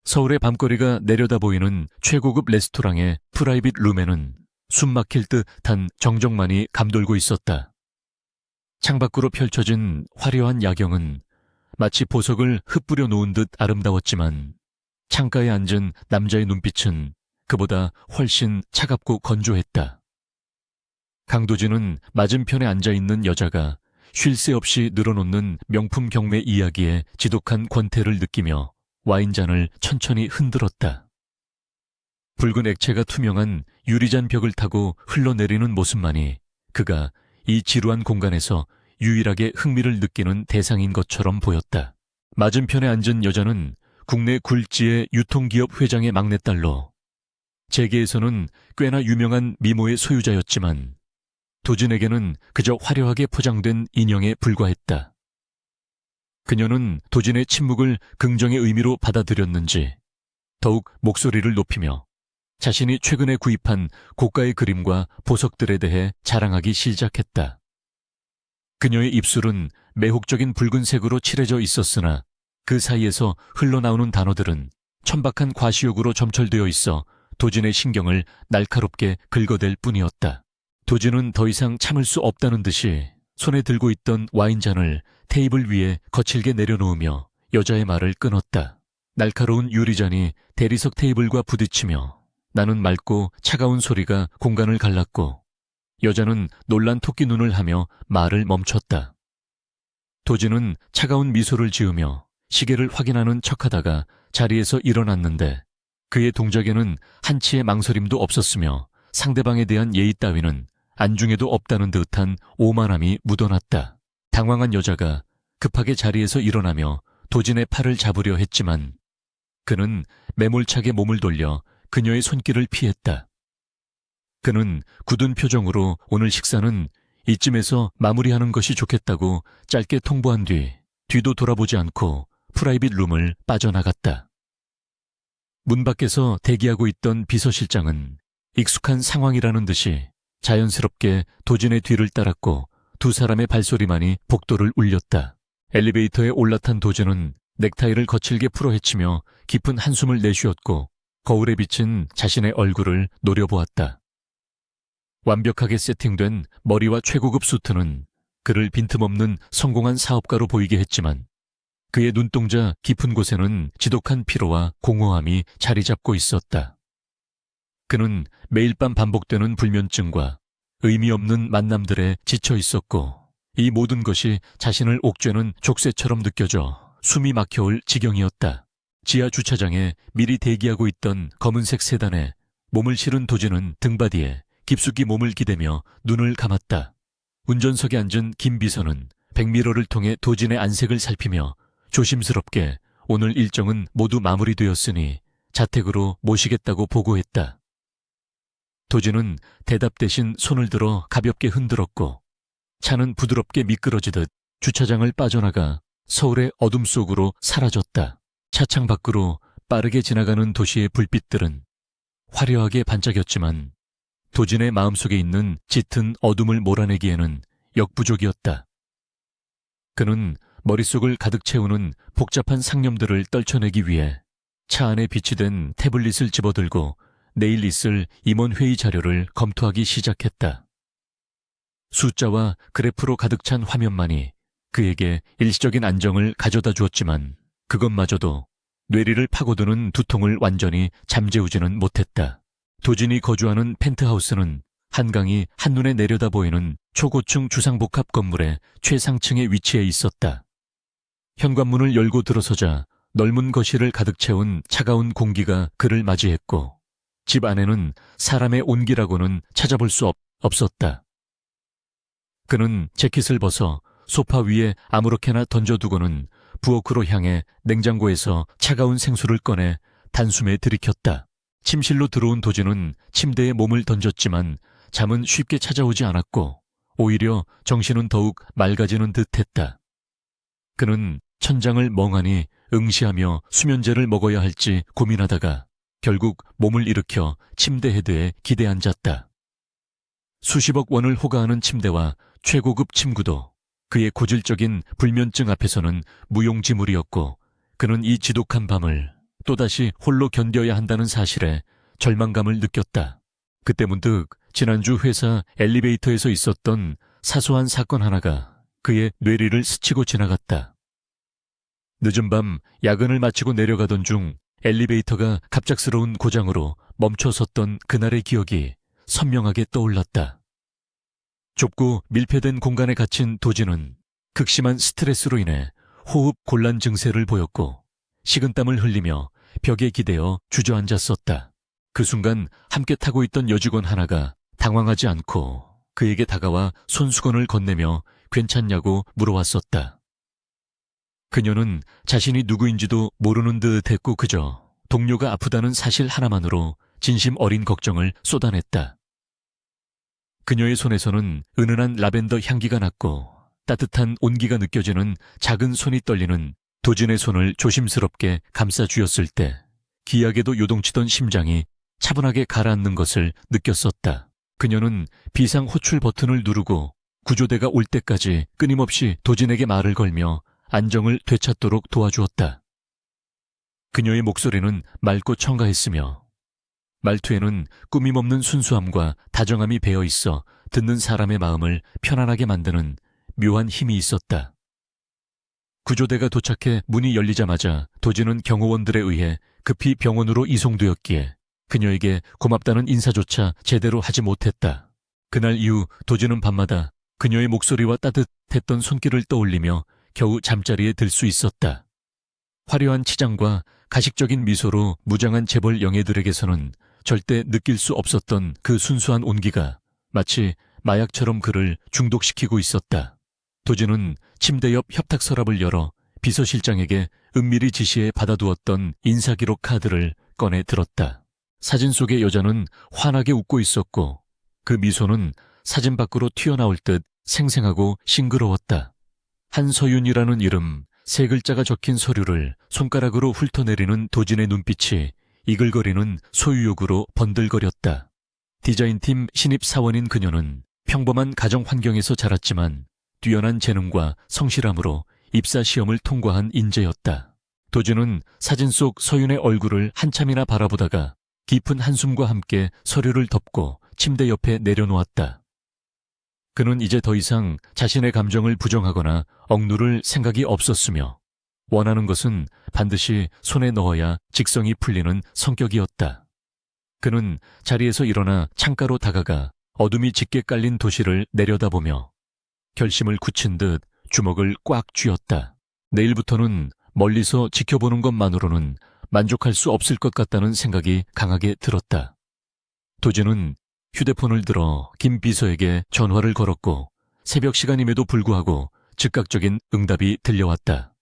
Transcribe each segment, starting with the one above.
서울의 밤거리가 내려다 보이는 최고급 레스토랑의 프라이빗 룸에는 숨막힐 듯한 정적만이 감돌고 있었다. 창밖으로 펼쳐진 화려한 야경은 마치 보석을 흩뿌려 놓은 듯 아름다웠지만 창가에 앉은 남자의 눈빛은 그보다 훨씬 차갑고 건조했다. 강도진은 맞은편에 앉아있는 여자가 쉴 새 없이 늘어놓는 명품 경매 이야기에 지독한 권태를 느끼며 와인잔을 천천히 흔들었다. 붉은 액체가 투명한 유리잔 벽을 타고 흘러내리는 모습만이 그가 이 지루한 공간에서 유일하게 흥미를 느끼는 대상인 것처럼 보였다. 맞은편에 앉은 여자는 국내 굴지의 유통기업 회장의 막내딸로 재계에서는 꽤나 유명한 미모의 소유자였지만 도진에게는 그저 화려하게 포장된 인형에 불과했다. 그녀는 도진의 침묵을 긍정의 의미로 받아들였는지 더욱 목소리를 높이며 자신이 최근에 구입한 고가의 그림과 보석들에 대해 자랑하기 시작했다. 그녀의 입술은 매혹적인 붉은색으로 칠해져 있었으나 그 사이에서 흘러나오는 단어들은 천박한 과시욕으로 점철되어 있어 도진의 신경을 날카롭게 긁어댈 뿐이었다. 도진은 더 이상 참을 수 없다는 듯이 손에 들고 있던 와인잔을 테이블 위에 거칠게 내려놓으며 여자의 말을 끊었다. 날카로운 유리잔이 대리석 테이블과 부딪히며 나는 맑고 차가운 소리가 공간을 갈랐고 여자는 놀란 토끼 눈을 하며 말을 멈췄다. 도진은 차가운 미소를 지으며 시계를 확인하는 척하다가 자리에서 일어났는데 그의 동작에는 한치의 망설임도 없었으며 상대방에 대한 예의 따위는 안중에도 없다는 듯한 오만함이 묻어났다. 당황한 여자가 급하게 자리에서 일어나며 도진의 팔을 잡으려 했지만 그는 매몰차게 몸을 돌려 그녀의 손길을 피했다. 그는 굳은 표정으로 오늘 식사는 이쯤에서 마무리하는 것이 좋겠다고 짧게 통보한 뒤도 돌아보지 않고 프라이빗 룸을 빠져나갔다. 문 밖에서 대기하고 있던 비서실장은 익숙한 상황이라는 듯이 자연스럽게 도진의 뒤를 따랐고 두 사람의 발소리만이 복도를 울렸다. 엘리베이터에 올라탄 도진은 넥타이를 거칠게 풀어헤치며 깊은 한숨을 내쉬었고 거울에 비친 자신의 얼굴을 노려보았다. 완벽하게 세팅된 머리와 최고급 수트는 그를 빈틈없는 성공한 사업가로 보이게 했지만 그의 눈동자 깊은 곳에는 지독한 피로와 공허함이 자리 잡고 있었다. 그는 매일 밤 반복되는 불면증과 의미 없는 만남들에 지쳐 있었고 이 모든 것이 자신을 옥죄는 족쇄처럼 느껴져 숨이 막혀올 지경이었다. 지하 주차장에 미리 대기하고 있던 검은색 세단에 몸을 실은 도진은 등받이에 깊숙이 몸을 기대며 눈을 감았다. 운전석에 앉은 김 비서는 백미러를 통해 도진의 안색을 살피며 조심스럽게 오늘 일정은 모두 마무리되었으니 자택으로 모시겠다고 보고했다. 도진은 대답 대신 손을 들어 가볍게 흔들었고 차는 부드럽게 미끄러지듯 주차장을 빠져나가 서울의 어둠 속으로 사라졌다. 차창 밖으로 빠르게 지나가는 도시의 불빛들은 화려하게 반짝였지만 도진의 마음속에 있는 짙은 어둠을 몰아내기에는 역부족이었다. 그는 머릿속을 가득 채우는 복잡한 상념들을 떨쳐내기 위해 차 안에 비치된 태블릿을 집어들고 내일 있을 임원회의 자료를 검토하기 시작했다. 숫자와 그래프로 가득 찬 화면만이 그에게 일시적인 안정을 가져다 주었지만 그것마저도 뇌리를 파고드는 두통을 완전히 잠재우지는 못했다. 도진이 거주하는 펜트하우스는 한강이 한눈에 내려다 보이는 초고층 주상복합 건물의 최상층에 위치해 있었다. 현관문을 열고 들어서자 넓은 거실을 가득 채운 차가운 공기가 그를 맞이했고 집 안에는 사람의 온기라고는 찾아볼 수 없었다. 그는 재킷을 벗어 소파 위에 아무렇게나 던져두고는 부엌으로 향해 냉장고에서 차가운 생수를 꺼내 단숨에 들이켰다. 침실로 들어온 도진은 침대에 몸을 던졌지만 잠은 쉽게 찾아오지 않았고 오히려 정신은 더욱 맑아지는 듯했다. 그는 천장을 멍하니 응시하며 수면제를 먹어야 할지 고민하다가 결국 몸을 일으켜 침대 헤드에 기대 앉았다. 수십억 원을 호가하는 침대와 최고급 침구도 그의 고질적인 불면증 앞에서는 무용지물이었고 그는 이 지독한 밤을 또다시 홀로 견뎌야 한다는 사실에 절망감을 느꼈다. 그때 문득 지난주 회사 엘리베이터에서 있었던 사소한 사건 하나가 그의 뇌리를 스치고 지나갔다. 늦은 밤 야근을 마치고 내려가던 중 엘리베이터가 갑작스러운 고장으로 멈춰섰던 그날의 기억이 선명하게 떠올랐다. 좁고 밀폐된 공간에 갇힌 도진은 극심한 스트레스로 인해 호흡 곤란 증세를 보였고 식은땀을 흘리며 벽에 기대어 주저앉았었다. 그 순간 함께 타고 있던 여직원 하나가 당황하지 않고 그에게 다가와 손수건을 건네며 괜찮냐고 물어왔었다. 그녀는 자신이 누구인지도 모르는 듯 했고 그저 동료가 아프다는 사실 하나만으로 진심 어린 걱정을 쏟아냈다. 그녀의 손에서는 은은한 라벤더 향기가 났고 따뜻한 온기가 느껴지는 작은 손이 떨리는 도진의 손을 조심스럽게 감싸 쥐었을 때 기약에도 요동치던 심장이 차분하게 가라앉는 것을 느꼈었다. 그녀는 비상 호출 버튼을 누르고 구조대가 올 때까지 끊임없이 도진에게 말을 걸며 안정을 되찾도록 도와주었다. 그녀의 목소리는 맑고 청가했으며 말투에는 꾸밈없는 순수함과 다정함이 배어 있어 듣는 사람의 마음을 편안하게 만드는 묘한 힘이 있었다. 구조대가 도착해 문이 열리자마자 도진은 경호원들에 의해 급히 병원으로 이송되었기에 그녀에게 고맙다는 인사조차 제대로 하지 못했다. 그날 이후 도진은 밤마다 그녀의 목소리와 따뜻했던 손길을 떠올리며 겨우 잠자리에 들 수 있었다. 화려한 치장과 가식적인 미소로 무장한 재벌 영예들에게서는 절대 느낄 수 없었던 그 순수한 온기가 마치 마약처럼 그를 중독시키고 있었다. 도진은 침대 옆 협탁 서랍을 열어 비서실장에게 은밀히 지시해 받아두었던 인사기록 카드를 꺼내 들었다. 사진 속의 여자는 환하게 웃고 있었고 그 미소는 사진 밖으로 튀어나올 듯 생생하고 싱그러웠다. 한서윤이라는 이름, 세 글자가 적힌 서류를 손가락으로 훑어내리는 도진의 눈빛이 이글거리는 소유욕으로 번들거렸다. 디자인팀 신입사원인 그녀는 평범한 가정 환경에서 자랐지만 뛰어난 재능과 성실함으로 입사시험을 통과한 인재였다. 도진은 사진 속 서윤의 얼굴을 한참이나 바라보다가 깊은 한숨과 함께 서류를 덮고 침대 옆에 내려놓았다. 그는 이제 더 이상 자신의 감정을 부정하거나 억누를 생각이 없었으며 원하는 것은 반드시 손에 넣어야 직성이 풀리는 성격이었다. 그는 자리에서 일어나 창가로 다가가 어둠이 짙게 깔린 도시를 내려다보며 결심을 굳힌 듯 주먹을 꽉 쥐었다. 내일부터는 멀리서 지켜보는 것만으로는 만족할 수 없을 것 같다는 생각이 강하게 들었다. 도진은 휴대폰을 들어 김 비서에게 전화를 걸었고 새벽 시간임에도 불구하고 즉각적인 응답이 들려왔다.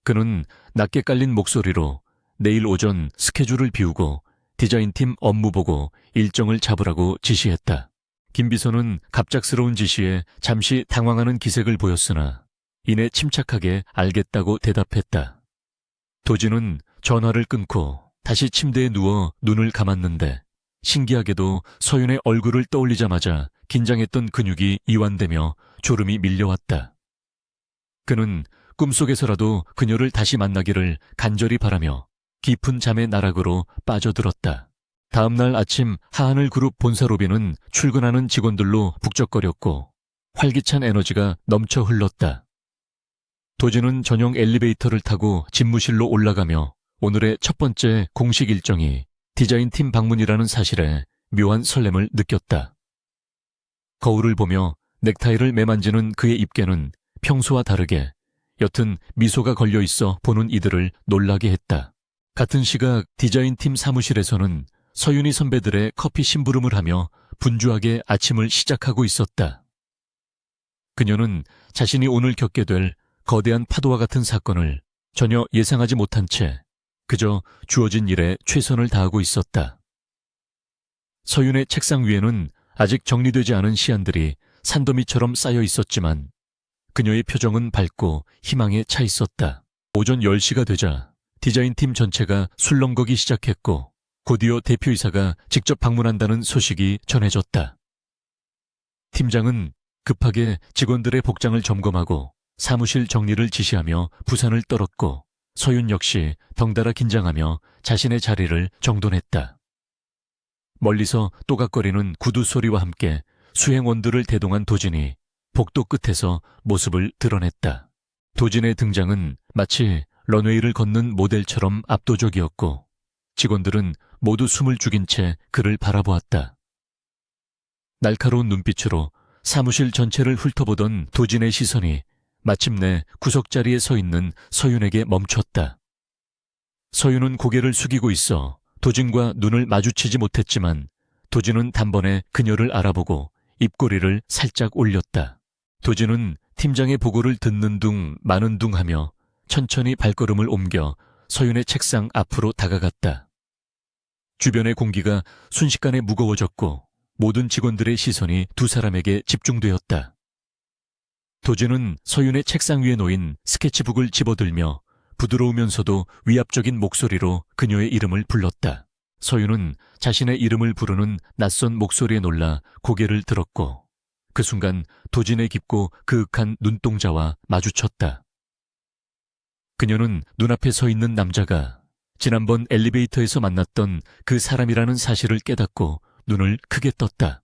그는 낮게 깔린 목소리로 내일 오전 스케줄을 비우고 디자인팀 업무 보고 일정을 잡으라고 지시했다. 김 비서는 갑작스러운 지시에 잠시 당황하는 기색을 보였으나 이내 침착하게 알겠다고 대답했다. 도진은 전화를 끊고 다시 침대에 누워 눈을 감았는데 신기하게도 서윤의 얼굴을 떠올리자마자 긴장했던 근육이 이완되며 졸음이 밀려왔다. 그는 꿈속에서라도 그녀를 다시 만나기를 간절히 바라며 깊은 잠의 나락으로 빠져들었다. 다음날 아침 하하늘 그룹 본사 로비는 출근하는 직원들로 북적거렸고 활기찬 에너지가 넘쳐 흘렀다. 도진은 전용 엘리베이터를 타고 집무실로 올라가며 오늘의 첫 번째 공식 일정이 디자인팀 방문이라는 사실에 묘한 설렘을 느꼈다. 거울을 보며 넥타이를 매만지는 그의 입계는 평소와 다르게 옅은 미소가 걸려 있어 보는 이들을 놀라게 했다. 같은 시각 디자인팀 사무실에서는 서윤희 선배들의 커피 심부름을 하며 분주하게 아침을 시작하고 있었다. 그녀는 자신이 오늘 겪게 될 거대한 파도와 같은 사건을 전혀 예상하지 못한 채 그저 주어진 일에 최선을 다하고 있었다. 서윤의 책상 위에는 아직 정리되지 않은 시안들이 산더미처럼 쌓여 있었지만 그녀의 표정은 밝고 희망에 차 있었다. 오전 10시가 되자 디자인팀 전체가 술렁거기 시작했고 곧이어 대표이사가 직접 방문한다는 소식이 전해졌다. 팀장은 급하게 직원들의 복장을 점검하고 사무실 정리를 지시하며 부산을 떨었고 서윤 역시 덩달아 긴장하며 자신의 자리를 정돈했다. 멀리서 또각거리는 구두 소리와 함께 수행원들을 대동한 도진이 복도 끝에서 모습을 드러냈다. 도진의 등장은 마치 런웨이를 걷는 모델처럼 압도적이었고 직원들은 모두 숨을 죽인 채 그를 바라보았다. 날카로운 눈빛으로 사무실 전체를 훑어보던 도진의 시선이 마침내 구석자리에 서 있는 서윤에게 멈췄다. 서윤은 고개를 숙이고 있어 도진과 눈을 마주치지 못했지만 도진은 단번에 그녀를 알아보고 입꼬리를 살짝 올렸다. 도진은 팀장의 보고를 듣는 둥 마는 둥 하며 천천히 발걸음을 옮겨 서윤의 책상 앞으로 다가갔다. 주변의 공기가 순식간에 무거워졌고 모든 직원들의 시선이 두 사람에게 집중되었다. 도진은 서윤의 책상 위에 놓인 스케치북을 집어들며 부드러우면서도 위압적인 목소리로 그녀의 이름을 불렀다. 서윤은 자신의 이름을 부르는 낯선 목소리에 놀라 고개를 들었고 그 순간 도진의 깊고 그윽한 눈동자와 마주쳤다. 그녀는 눈앞에 서 있는 남자가 지난번 엘리베이터에서 만났던 그 사람이라는 사실을 깨닫고 눈을 크게 떴다.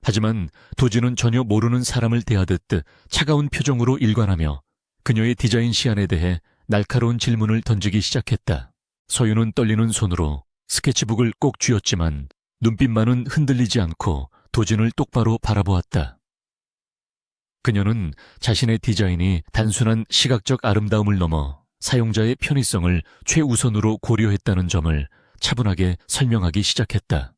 하지만 도진은 전혀 모르는 사람을 대하듯 차가운 표정으로 일관하며 그녀의 디자인 시안에 대해 날카로운 질문을 던지기 시작했다. 서윤은 떨리는 손으로 스케치북을 꼭 쥐었지만 눈빛만은 흔들리지 않고 도진을 똑바로 바라보았다. 그녀는 자신의 디자인이 단순한 시각적 아름다움을 넘어 사용자의 편의성을 최우선으로 고려했다는 점을 차분하게 설명하기 시작했다.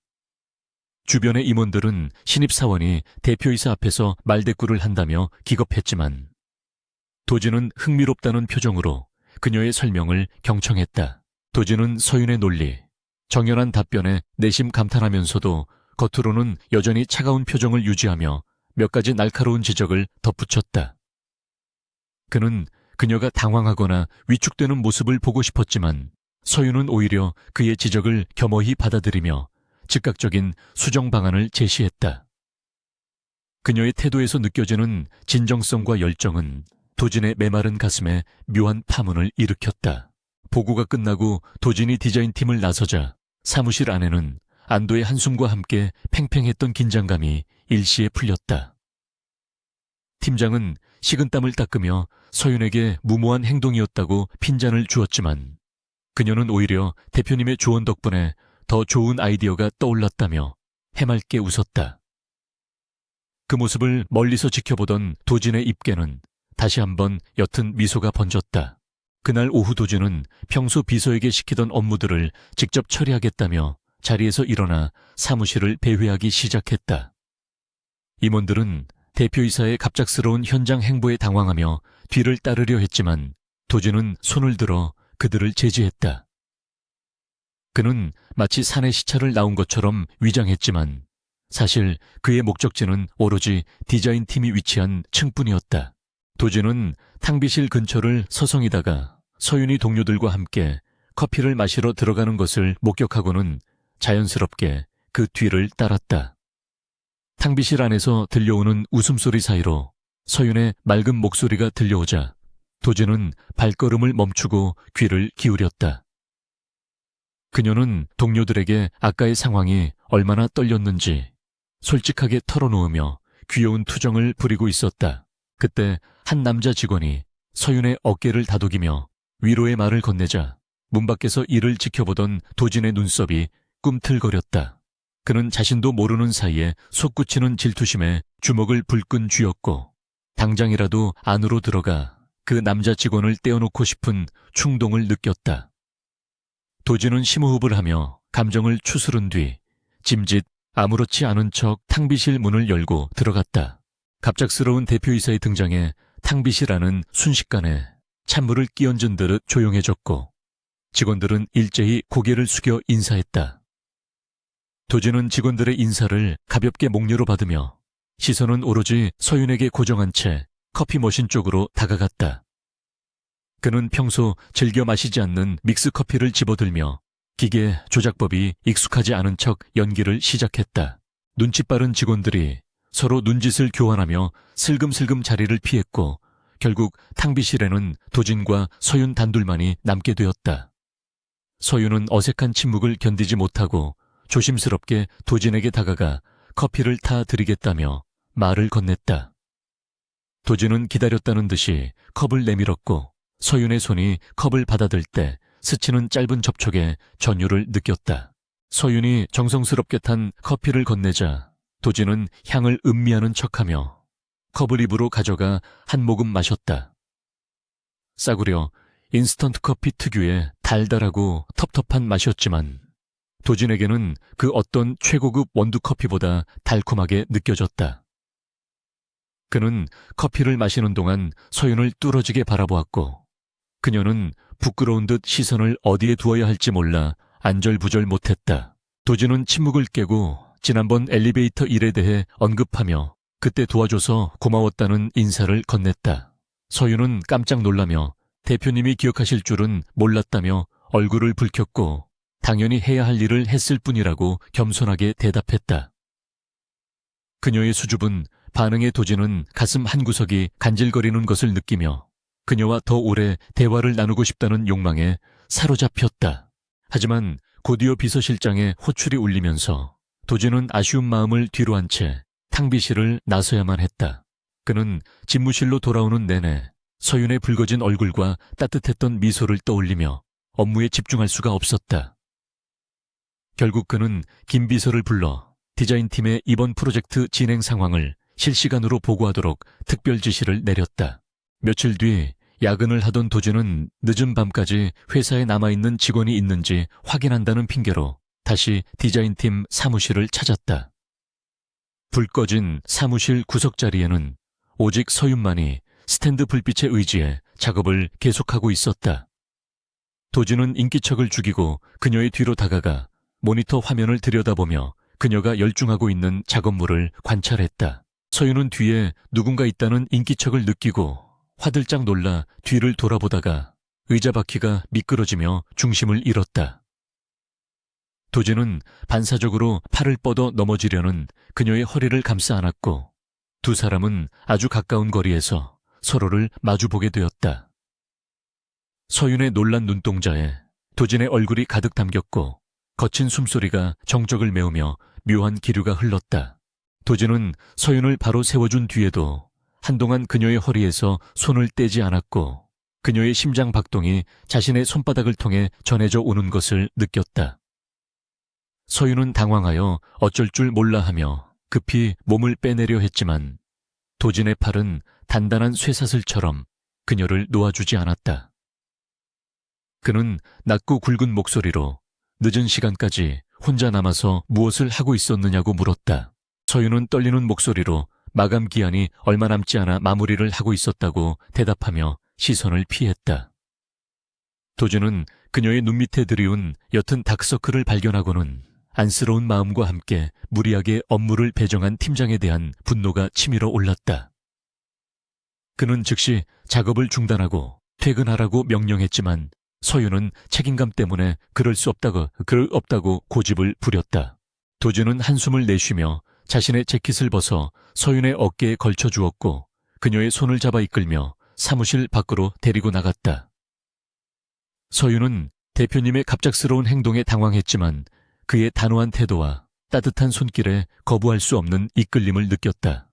주변의 임원들은 신입사원이 대표이사 앞에서 말대꾸를 한다며 기겁했지만 도진은 흥미롭다는 표정으로 그녀의 설명을 경청했다. 도진은 서윤의 논리, 정연한 답변에 내심 감탄하면서도 겉으로는 여전히 차가운 표정을 유지하며 몇 가지 날카로운 지적을 덧붙였다. 그는 그녀가 당황하거나 위축되는 모습을 보고 싶었지만 서윤은 오히려 그의 지적을 겸허히 받아들이며 즉각적인 수정 방안을 제시했다. 그녀의 태도에서 느껴지는 진정성과 열정은 도진의 메마른 가슴에 묘한 파문을 일으켰다. 보고가 끝나고 도진이 디자인팀을 나서자 사무실 안에는 안도의 한숨과 함께 팽팽했던 긴장감이 일시에 풀렸다. 팀장은 식은땀을 닦으며 서윤에게 무모한 행동이었다고 핀잔을 주었지만 그녀는 오히려 대표님의 조언 덕분에 더 좋은 아이디어가 떠올랐다며 해맑게 웃었다. 그 모습을 멀리서 지켜보던 도진의 입계는 다시 한번 옅은 미소가 번졌다. 그날 오후 도진은 평소 비서에게 시키던 업무들을 직접 처리하겠다며 자리에서 일어나 사무실을 배회하기 시작했다. 임원들은 대표이사의 갑작스러운 현장 행보에 당황하며 뒤를 따르려 했지만 도진은 손을 들어 그들을 제지했다. 그는 마치 산에 시차를 나온 것처럼 위장했지만 사실 그의 목적지는 오로지 디자인팀이 위치한 층뿐이었다. 도진은 탕비실 근처를 서성이다가 서윤이 동료들과 함께 커피를 마시러 들어가는 것을 목격하고는 자연스럽게 그 뒤를 따랐다. 탕비실 안에서 들려오는 웃음소리 사이로 서윤의 맑은 목소리가 들려오자 도진은 발걸음을 멈추고 귀를 기울였다. 그녀는 동료들에게 아까의 상황이 얼마나 떨렸는지 솔직하게 털어놓으며 귀여운 투정을 부리고 있었다. 그때 한 남자 직원이 서윤의 어깨를 다독이며 위로의 말을 건네자 문 밖에서 이를 지켜보던 도진의 눈썹이 꿈틀거렸다. 그는 자신도 모르는 사이에 솟구치는 질투심에 주먹을 불끈 쥐었고 당장이라도 안으로 들어가 그 남자 직원을 떼어놓고 싶은 충동을 느꼈다. 도진은 심호흡을 하며 감정을 추스른 뒤 짐짓 아무렇지 않은 척 탕비실 문을 열고 들어갔다. 갑작스러운 대표이사의 등장에 탕비실 안은 순식간에 찬물을 끼얹은 듯 조용해졌고 직원들은 일제히 고개를 숙여 인사했다. 도진은 직원들의 인사를 가볍게 목례로 받으며 시선은 오로지 서윤에게 고정한 채 커피 머신 쪽으로 다가갔다. 그는 평소 즐겨 마시지 않는 믹스커피를 집어들며 기계 조작법이 익숙하지 않은 척 연기를 시작했다. 눈치 빠른 직원들이 서로 눈짓을 교환하며 슬금슬금 자리를 피했고 결국 탕비실에는 도진과 서윤 단둘만이 남게 되었다. 서윤은 어색한 침묵을 견디지 못하고 조심스럽게 도진에게 다가가 커피를 타 드리겠다며 말을 건넸다. 도진은 기다렸다는 듯이 컵을 내밀었고 서윤의 손이 컵을 받아들 때 스치는 짧은 접촉에 전율을 느꼈다. 서윤이 정성스럽게 탄 커피를 건네자 도진은 향을 음미하는 척하며 컵을 입으로 가져가 한 모금 마셨다. 싸구려 인스턴트 커피 특유의 달달하고 텁텁한 맛이었지만 도진에게는 그 어떤 최고급 원두커피보다 달콤하게 느껴졌다. 그는 커피를 마시는 동안 서윤을 뚫어지게 바라보았고 그녀는 부끄러운 듯 시선을 어디에 두어야 할지 몰라 안절부절 못했다. 도진은 침묵을 깨고 지난번 엘리베이터 일에 대해 언급하며 그때 도와줘서 고마웠다는 인사를 건넸다. 서윤은 깜짝 놀라며 대표님이 기억하실 줄은 몰랐다며 얼굴을 붉혔고 당연히 해야 할 일을 했을 뿐이라고 겸손하게 대답했다. 그녀의 수줍은 반응에 도진은 가슴 한구석이 간질거리는 것을 느끼며 그녀와 더 오래 대화를 나누고 싶다는 욕망에 사로잡혔다. 하지만 곧이어 비서실장의 호출이 울리면서 도진은 아쉬운 마음을 뒤로 한 채 탕비실을 나서야만 했다. 그는 집무실로 돌아오는 내내 서윤의 붉어진 얼굴과 따뜻했던 미소를 떠올리며 업무에 집중할 수가 없었다. 결국 그는 김 비서를 불러 디자인팀의 이번 프로젝트 진행 상황을 실시간으로 보고하도록 특별 지시를 내렸다. 며칠 뒤 야근을 하던 도진은 늦은 밤까지 회사에 남아있는 직원이 있는지 확인한다는 핑계로 다시 디자인팀 사무실을 찾았다. 불 꺼진 사무실 구석자리에는 오직 서윤만이 스탠드 불빛에 의지해 작업을 계속하고 있었다. 도진은 인기척을 죽이고 그녀의 뒤로 다가가 모니터 화면을 들여다보며 그녀가 열중하고 있는 작업물을 관찰했다. 서윤은 뒤에 누군가 있다는 인기척을 느끼고 화들짝 놀라 뒤를 돌아보다가 의자 바퀴가 미끄러지며 중심을 잃었다. 도진은 반사적으로 팔을 뻗어 넘어지려는 그녀의 허리를 감싸 안았고 두 사람은 아주 가까운 거리에서 서로를 마주보게 되었다. 서윤의 놀란 눈동자에 도진의 얼굴이 가득 담겼고 거친 숨소리가 정적을 메우며 묘한 기류가 흘렀다. 도진은 서윤을 바로 세워준 뒤에도 한동안 그녀의 허리에서 손을 떼지 않았고 그녀의 심장 박동이 자신의 손바닥을 통해 전해져 오는 것을 느꼈다. 서윤은 당황하여 어쩔 줄 몰라 하며 급히 몸을 빼내려 했지만 도진의 팔은 단단한 쇠사슬처럼 그녀를 놓아주지 않았다. 그는 낮고 굵은 목소리로 늦은 시간까지 혼자 남아서 무엇을 하고 있었느냐고 물었다. 서윤은 떨리는 목소리로 마감 기한이 얼마 남지 않아 마무리를 하고 있었다고 대답하며 시선을 피했다. 도진은 그녀의 눈밑에 드리운 옅은 다크서클을 발견하고는 안쓰러운 마음과 함께 무리하게 업무를 배정한 팀장에 대한 분노가 치밀어 올랐다. 그는 즉시 작업을 중단하고 퇴근하라고 명령했지만 서윤은 책임감 때문에 그럴 없다고 고집을 부렸다. 도진은 한숨을 내쉬며 자신의 재킷을 벗어 서윤의 어깨에 걸쳐 주었고 그녀의 손을 잡아 이끌며 사무실 밖으로 데리고 나갔다. 서윤은 대표님의 갑작스러운 행동에 당황했지만 그의 단호한 태도와 따뜻한 손길에 거부할 수 없는 이끌림을 느꼈다.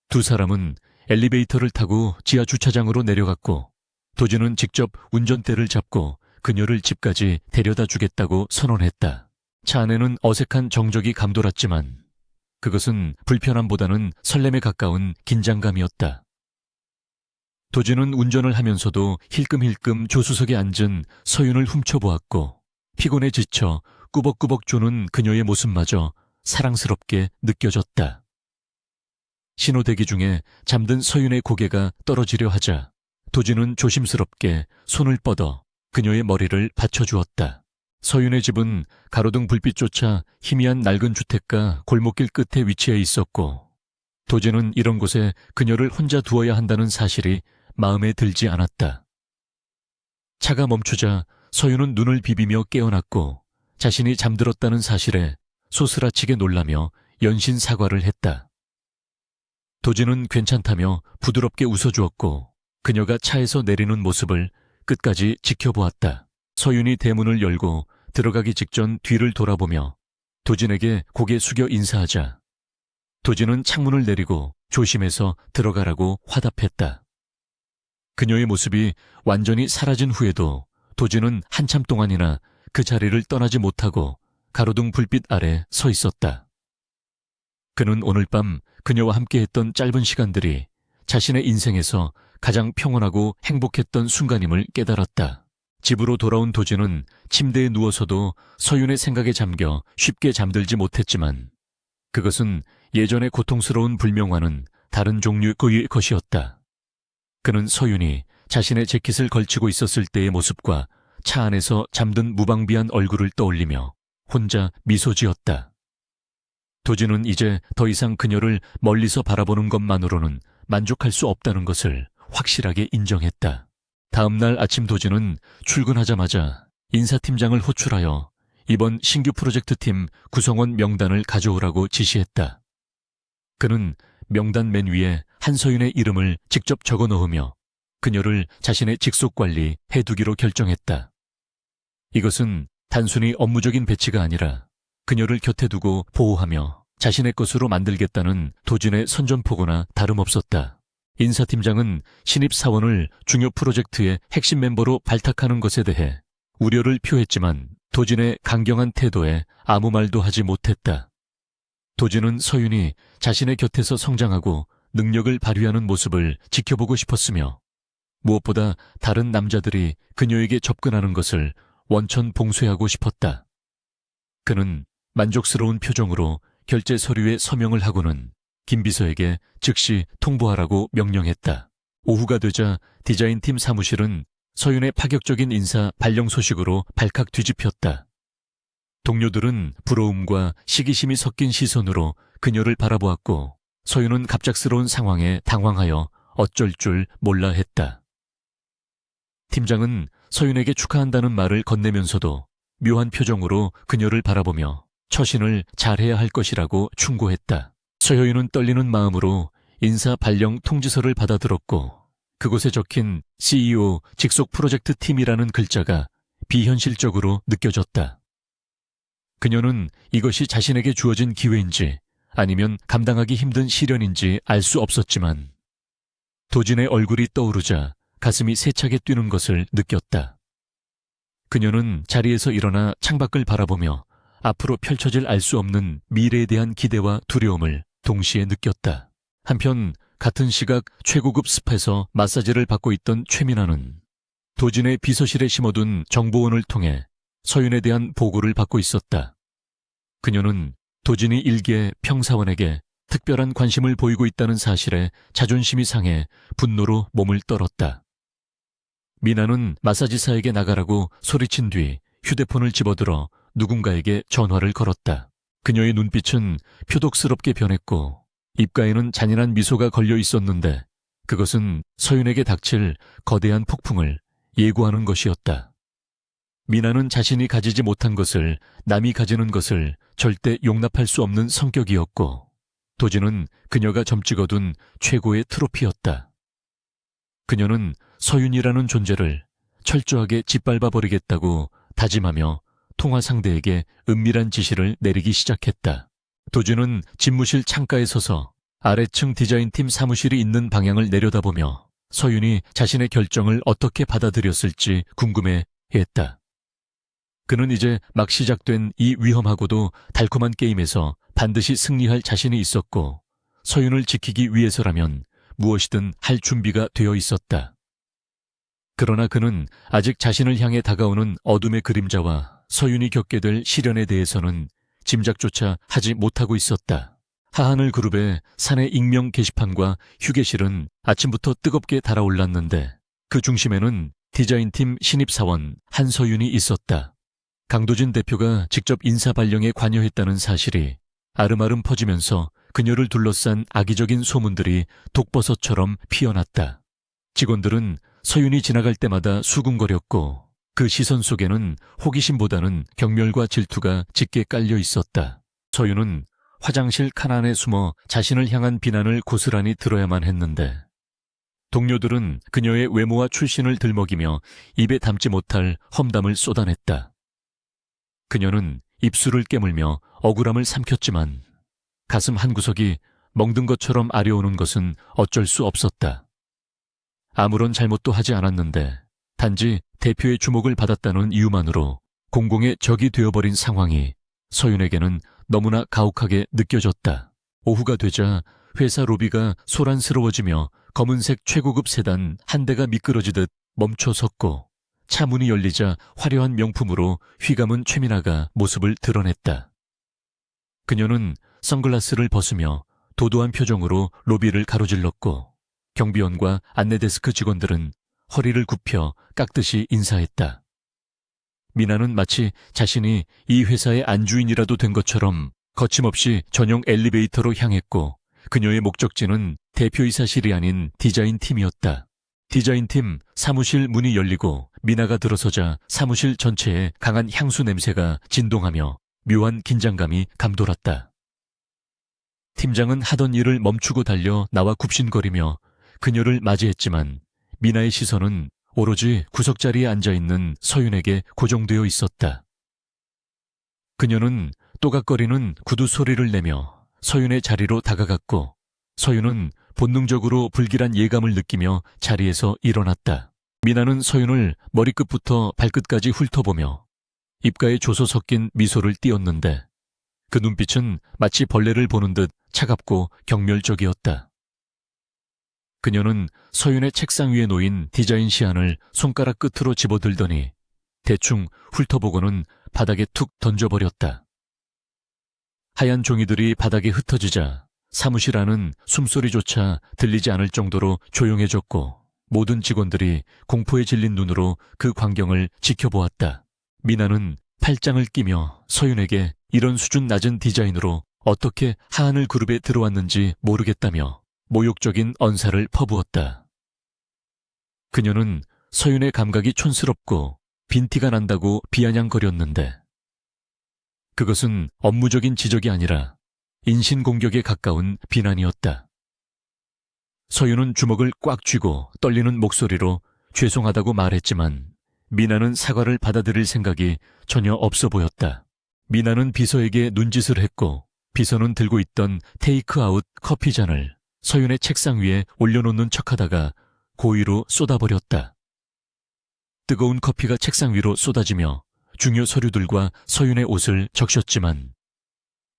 두 사람은 엘리베이터를 타고 지하 주차장으로 내려갔고 도진은 직접 운전대를 잡고 그녀를 집까지 데려다 주겠다고 선언했다. 차 안에는 어색한 정적이 감돌았지만 그것은 불편함보다는 설렘에 가까운 긴장감이었다. 도진은 운전을 하면서도 힐끔힐끔 조수석에 앉은 서윤을 훔쳐보았고 피곤에 지쳐 꾸벅꾸벅 조는 그녀의 모습마저 사랑스럽게 느껴졌다. 신호대기 중에 잠든 서윤의 고개가 떨어지려 하자 도진은 조심스럽게 손을 뻗어 그녀의 머리를 받쳐주었다. 서윤의 집은 가로등 불빛조차 희미한 낡은 주택가 골목길 끝에 위치해 있었고 도진은 이런 곳에 그녀를 혼자 두어야 한다는 사실이 마음에 들지 않았다. 차가 멈추자 서윤은 눈을 비비며 깨어났고 자신이 잠들었다는 사실에 소스라치게 놀라며 연신 사과를 했다. 도진은 괜찮다며 부드럽게 웃어주었고 그녀가 차에서 내리는 모습을 끝까지 지켜보았다. 서윤이 대문을 열고 들어가기 직전 뒤를 돌아보며 도진에게 고개 숙여 인사하자 도진은 창문을 내리고 조심해서 들어가라고 화답했다. 그녀의 모습이 완전히 사라진 후에도 도진은 한참 동안이나 그 자리를 떠나지 못하고 가로등 불빛 아래 서 있었다. 그는 오늘 밤 그녀와 함께했던 짧은 시간들이 자신의 인생에서 가장 평온하고 행복했던 순간임을 깨달았다. 집으로 돌아온 도진은 침대에 누워서도 서윤의 생각에 잠겨 쉽게 잠들지 못했지만 그것은 예전의 고통스러운 불명와는 다른 종류의 것이었다. 그는 서윤이 자신의 재킷을 걸치고 있었을 때의 모습과 차 안에서 잠든 무방비한 얼굴을 떠올리며 혼자 미소 지었다. 도진은 이제 더 이상 그녀를 멀리서 바라보는 것만으로는 만족할 수 없다는 것을 확실하게 인정했다. 다음 날 아침 도진은 출근하자마자 인사팀장을 호출하여 이번 신규 프로젝트팀 구성원 명단을 가져오라고 지시했다. 그는 명단 맨 위에 한서윤의 이름을 직접 적어 넣으며 그녀를 자신의 직속 관리 해두기로 결정했다. 이것은 단순히 업무적인 배치가 아니라 그녀를 곁에 두고 보호하며 자신의 것으로 만들겠다는 도진의 선전포고나 다름없었다. 인사팀장은 신입사원을 중요 프로젝트의 핵심 멤버로 발탁하는 것에 대해 우려를 표했지만 도진의 강경한 태도에 아무 말도 하지 못했다. 도진은 서윤이 자신의 곁에서 성장하고 능력을 발휘하는 모습을 지켜보고 싶었으며 무엇보다 다른 남자들이 그녀에게 접근하는 것을 원천 봉쇄하고 싶었다. 그는 만족스러운 표정으로 결제 서류에 서명을 하고는 김 비서에게 즉시 통보하라고 명령했다. 오후가 되자 디자인팀 사무실은 서윤의 파격적인 인사 발령 소식으로 발칵 뒤집혔다. 동료들은 부러움과 시기심이 섞인 시선으로 그녀를 바라보았고 서윤은 갑작스러운 상황에 당황하여 어쩔 줄 몰라 했다. 팀장은 서윤에게 축하한다는 말을 건네면서도 묘한 표정으로 그녀를 바라보며 처신을 잘해야 할 것이라고 충고했다. 서효윤은 떨리는 마음으로 인사 발령 통지서를 받아들었고 그곳에 적힌 CEO 직속 프로젝트 팀이라는 글자가 비현실적으로 느껴졌다. 그녀는 이것이 자신에게 주어진 기회인지 아니면 감당하기 힘든 시련인지 알 수 없었지만 도진의 얼굴이 떠오르자 가슴이 세차게 뛰는 것을 느꼈다. 그녀는 자리에서 일어나 창밖을 바라보며 앞으로 펼쳐질 알 수 없는 미래에 대한 기대와 두려움을 동시에 느꼈다. 한편 같은 시각 최고급 스파에서 마사지를 받고 있던 최민아는 도진의 비서실에 심어둔 정보원을 통해 서윤에 대한 보고를 받고 있었다. 그녀는 도진이 일개 평사원에게 특별한 관심을 보이고 있다는 사실에 자존심이 상해 분노로 몸을 떨었다. 미나는 마사지사에게 나가라고 소리친 뒤 휴대폰을 집어들어 누군가에게 전화를 걸었다. 그녀의 눈빛은 표독스럽게 변했고 입가에는 잔인한 미소가 걸려 있었는데 그것은 서윤에게 닥칠 거대한 폭풍을 예고하는 것이었다. 미나는 자신이 가지지 못한 것을 남이 가지는 것을 절대 용납할 수 없는 성격이었고 도진은 그녀가 점찍어둔 최고의 트로피였다. 그녀는 서윤이라는 존재를 철저하게 짓밟아버리겠다고 다짐하며 통화 상대에게 은밀한 지시를 내리기 시작했다. 도준은 집무실 창가에 서서 아래층 디자인팀 사무실이 있는 방향을 내려다보며 서윤이 자신의 결정을 어떻게 받아들였을지 궁금해했다. 그는 이제 막 시작된 이 위험하고도 달콤한 게임에서 반드시 승리할 자신이 있었고 서윤을 지키기 위해서라면 무엇이든 할 준비가 되어 있었다. 그러나 그는 아직 자신을 향해 다가오는 어둠의 그림자와 서윤이 겪게 될 시련에 대해서는 짐작조차 하지 못하고 있었다. 하하늘 그룹의 사내 익명 게시판과 휴게실은 아침부터 뜨겁게 달아올랐는데 그 중심에는 디자인팀 신입사원 한서윤이 있었다. 강도진 대표가 직접 인사 발령에 관여했다는 사실이 아름아름 퍼지면서 그녀를 둘러싼 악의적인 소문들이 독버섯처럼 피어났다. 직원들은 서윤이 지나갈 때마다 수군거렸고 그 시선 속에는 호기심보다는 경멸과 질투가 짙게 깔려 있었다. 서윤은 화장실 칸 안에 숨어 자신을 향한 비난을 고스란히 들어야만 했는데 동료들은 그녀의 외모와 출신을 들먹이며 입에 담지 못할 험담을 쏟아냈다. 그녀는 입술을 깨물며 억울함을 삼켰지만 가슴 한구석이 멍든 것처럼 아려오는 것은 어쩔 수 없었다. 아무런 잘못도 하지 않았는데 단지 대표의 주목을 받았다는 이유만으로 공공의 적이 되어버린 상황이 서윤에게는 너무나 가혹하게 느껴졌다. 오후가 되자 회사 로비가 소란스러워지며 검은색 최고급 세단 한 대가 미끄러지듯 멈춰 섰고 차 문이 열리자 화려한 명품으로 휘감은 최민아가 모습을 드러냈다. 그녀는 선글라스를 벗으며 도도한 표정으로 로비를 가로질렀고 경비원과 안내데스크 직원들은 허리를 굽혀 깍듯이 인사했다. 미나는 마치 자신이 이 회사의 안주인이라도 된 것처럼 거침없이 전용 엘리베이터로 향했고 그녀의 목적지는 대표이사실이 아닌 디자인팀이었다. 디자인팀 사무실 문이 열리고 미나가 들어서자 사무실 전체에 강한 향수 냄새가 진동하며 묘한 긴장감이 감돌았다. 팀장은 하던 일을 멈추고 달려 나와 굽신거리며 그녀를 맞이했지만 미나의 시선은 오로지 구석자리에 앉아있는 서윤에게 고정되어 있었다. 그녀는 또각거리는 구두 소리를 내며 서윤의 자리로 다가갔고 서윤은 본능적으로 불길한 예감을 느끼며 자리에서 일어났다. 미나는 서윤을 머리끝부터 발끝까지 훑어보며 입가에 조소 섞인 미소를 띄었는데 그 눈빛은 마치 벌레를 보는 듯 차갑고 경멸적이었다. 그녀는 서윤의 책상 위에 놓인 디자인 시안을 손가락 끝으로 집어들더니 대충 훑어보고는 바닥에 툭 던져버렸다. 하얀 종이들이 바닥에 흩어지자 사무실 안은 숨소리조차 들리지 않을 정도로 조용해졌고 모든 직원들이 공포에 질린 눈으로 그 광경을 지켜보았다. 미나는 팔짱을 끼며 서윤에게 이런 수준 낮은 디자인으로 어떻게 하하늘 그룹에 들어왔는지 모르겠다며 모욕적인 언사를 퍼부었다. 그녀는 서윤의 감각이 촌스럽고 빈티가 난다고 비아냥거렸는데 그것은 업무적인 지적이 아니라 인신공격에 가까운 비난이었다. 서윤은 주먹을 꽉 쥐고 떨리는 목소리로 죄송하다고 말했지만 미나는 사과를 받아들일 생각이 전혀 없어 보였다. 미나는 비서에게 눈짓을 했고 비서는 들고 있던 테이크아웃 커피잔을 서윤의 책상 위에 올려놓는 척하다가 고의로 쏟아버렸다. 뜨거운 커피가 책상 위로 쏟아지며 중요 서류들과 서윤의 옷을 적셨지만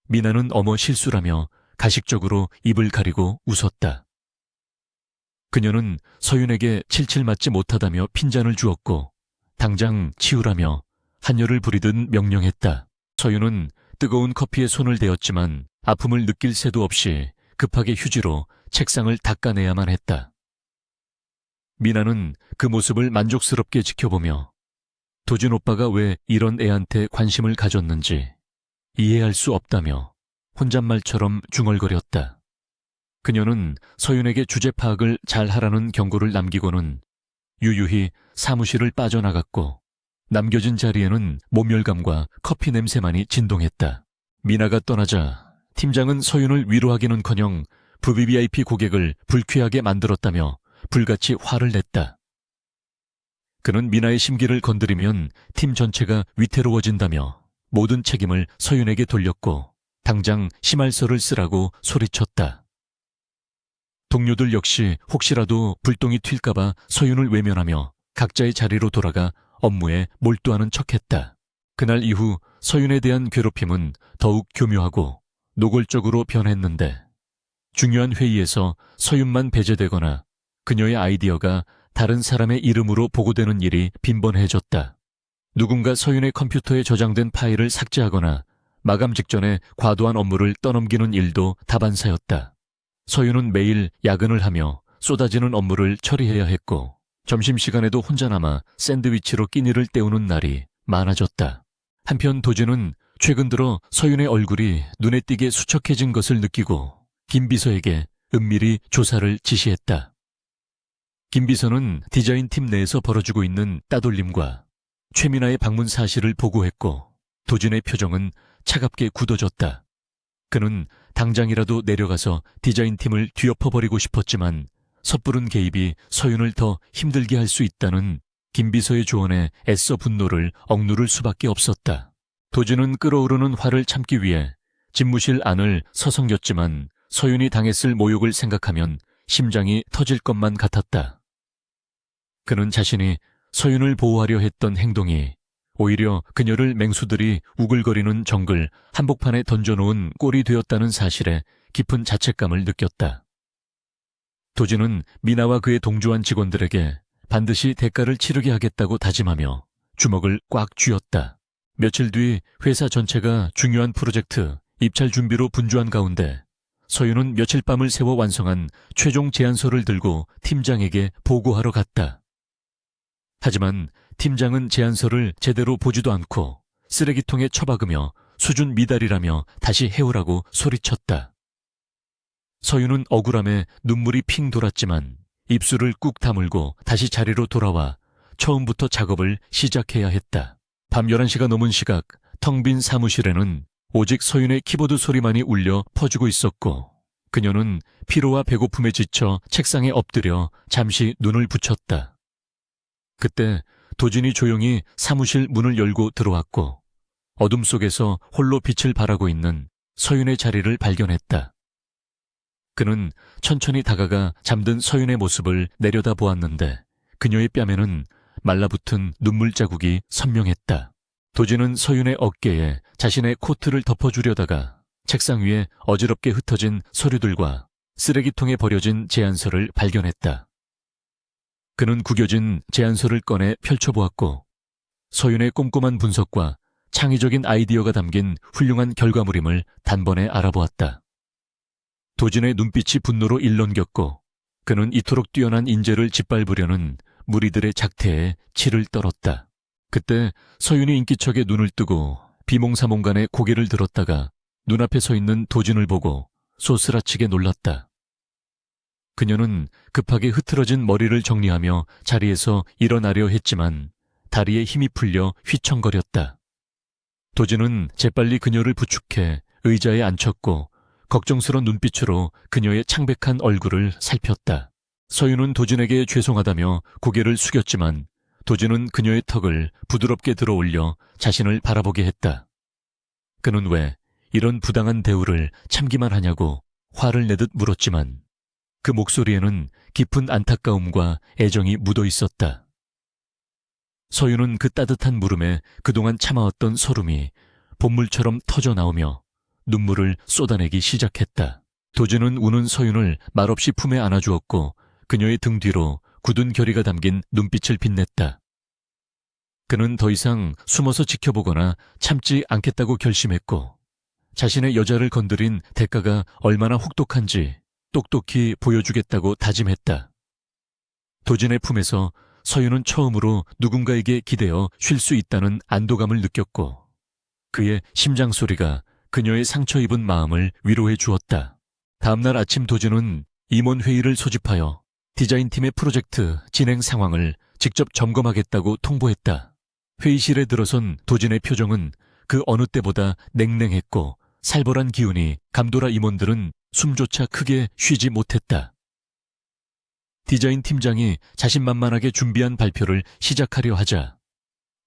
미나는 어머 실수라며 가식적으로 입을 가리고 웃었다. 그녀는 서윤에게 칠칠 맞지 못하다며 핀잔을 주었고 당장 치우라며 한열을 부리듯 명령했다. 서윤은 뜨거운 커피에 손을 대었지만 아픔을 느낄 새도 없이 급하게 휴지로 책상을 닦아내야만 했다. 미나는 그 모습을 만족스럽게 지켜보며 도진 오빠가 왜 이런 애한테 관심을 가졌는지 이해할 수 없다며 혼잣말처럼 중얼거렸다. 그녀는 서윤에게 주제 파악을 잘 하라는 경고를 남기고는 유유히 사무실을 빠져나갔고 남겨진 자리에는 모멸감과 커피 냄새만이 진동했다. 미나가 떠나자 팀장은 서윤을 위로하기는커녕 VVIP 고객을 불쾌하게 만들었다며 불같이 화를 냈다. 그는 미나의 심기를 건드리면 팀 전체가 위태로워진다며 모든 책임을 서윤에게 돌렸고 당장 심할서를 쓰라고 소리쳤다. 동료들 역시 혹시라도 불똥이 튈까봐 서윤을 외면하며 각자의 자리로 돌아가 업무에 몰두하는 척했다. 그날 이후 서윤에 대한 괴롭힘은 더욱 교묘하고 노골적으로 변했는데 중요한 회의에서 서윤만 배제되거나 그녀의 아이디어가 다른 사람의 이름으로 보고되는 일이 빈번해졌다. 누군가 서윤의 컴퓨터에 저장된 파일을 삭제하거나 마감 직전에 과도한 업무를 떠넘기는 일도 다반사였다. 서윤은 매일 야근을 하며 쏟아지는 업무를 처리해야 했고 점심시간에도 혼자 남아 샌드위치로 끼니를 때우는 날이 많아졌다. 한편 도진은 최근 들어 서윤의 얼굴이 눈에 띄게 수척해진 것을 느끼고 김 비서에게 은밀히 조사를 지시했다. 김 비서는 디자인팀 내에서 벌어지고 있는 따돌림과 최민아의 방문 사실을 보고했고 도진의 표정은 차갑게 굳어졌다. 그는 당장이라도 내려가서 디자인팀을 뒤엎어버리고 싶었지만 섣부른 개입이 서윤을 더 힘들게 할 수 있다는 김 비서의 조언에 애써 분노를 억누를 수밖에 없었다. 도진은 끓어오르는 화를 참기 위해 집무실 안을 서성였지만 서윤이 당했을 모욕을 생각하면 심장이 터질 것만 같았다. 그는 자신이 서윤을 보호하려 했던 행동이 오히려 그녀를 맹수들이 우글거리는 정글 한복판에 던져놓은 꼴이 되었다는 사실에 깊은 자책감을 느꼈다. 도진은 미나와 그의 동조한 직원들에게 반드시 대가를 치르게 하겠다고 다짐하며 주먹을 꽉 쥐었다. 며칠 뒤 회사 전체가 중요한 프로젝트 입찰 준비로 분주한 가운데 서윤은 며칠 밤을 새워 완성한 최종 제안서를 들고 팀장에게 보고하러 갔다. 하지만 팀장은 제안서를 제대로 보지도 않고 쓰레기통에 처박으며 수준 미달이라며 다시 해오라고 소리쳤다. 서윤은 억울함에 눈물이 핑 돌았지만 입술을 꾹 다물고 다시 자리로 돌아와 처음부터 작업을 시작해야 했다. 밤 11시가 넘은 시각 텅 빈 사무실에는 오직 서윤의 키보드 소리만이 울려 퍼지고 있었고 그녀는 피로와 배고픔에 지쳐 책상에 엎드려 잠시 눈을 붙였다. 그때 도진이 조용히 사무실 문을 열고 들어왔고 어둠 속에서 홀로 빛을 발하고 있는 서윤의 자리를 발견했다. 그는 천천히 다가가 잠든 서윤의 모습을 내려다보았는데 그녀의 뺨에는 말라붙은 눈물 자국이 선명했다. 도진은 서윤의 어깨에 자신의 코트를 덮어주려다가 책상 위에 어지럽게 흩어진 서류들과 쓰레기통에 버려진 제안서를 발견했다. 그는 구겨진 제안서를 꺼내 펼쳐보았고 서윤의 꼼꼼한 분석과 창의적인 아이디어가 담긴 훌륭한 결과물임을 단번에 알아보았다. 도진의 눈빛이 분노로 일렁겼고 그는 이토록 뛰어난 인재를 짓밟으려는 무리들의 작태에 치를 떨었다. 그때 서윤이 인기척에 눈을 뜨고 비몽사몽간에 고개를 들었다가 눈앞에 서 있는 도진을 보고 소스라치게 놀랐다. 그녀는 급하게 흐트러진 머리를 정리하며 자리에서 일어나려 했지만 다리에 힘이 풀려 휘청거렸다. 도진은 재빨리 그녀를 부축해 의자에 앉혔고 걱정스런 눈빛으로 그녀의 창백한 얼굴을 살폈다. 서윤은 도진에게 죄송하다며 고개를 숙였지만 도진은 그녀의 턱을 부드럽게 들어올려 자신을 바라보게 했다. 그는 왜 이런 부당한 대우를 참기만 하냐고 화를 내듯 물었지만 그 목소리에는 깊은 안타까움과 애정이 묻어 있었다. 서윤은 그 따뜻한 물음에 그동안 참아왔던 서름이 본물처럼 터져 나오며 눈물을 쏟아내기 시작했다. 도진은 우는 서윤을 말없이 품에 안아주었고 그녀의 등 뒤로 굳은 결의가 담긴 눈빛을 빛냈다. 그는 더 이상 숨어서 지켜보거나 참지 않겠다고 결심했고 자신의 여자를 건드린 대가가 얼마나 혹독한지 똑똑히 보여주겠다고 다짐했다. 도진의 품에서 서윤은 처음으로 누군가에게 기대어 쉴 수 있다는 안도감을 느꼈고 그의 심장 소리가 그녀의 상처 입은 마음을 위로해 주었다. 다음날 아침 도진은 임원회의를 소집하여 디자인팀의 프로젝트 진행 상황을 직접 점검하겠다고 통보했다. 회의실에 들어선 도진의 표정은 그 어느 때보다 냉랭했고 살벌한 기운이 감돌아 임원들은 숨조차 크게 쉬지 못했다. 디자인 팀장이 자신만만하게 준비한 발표를 시작하려 하자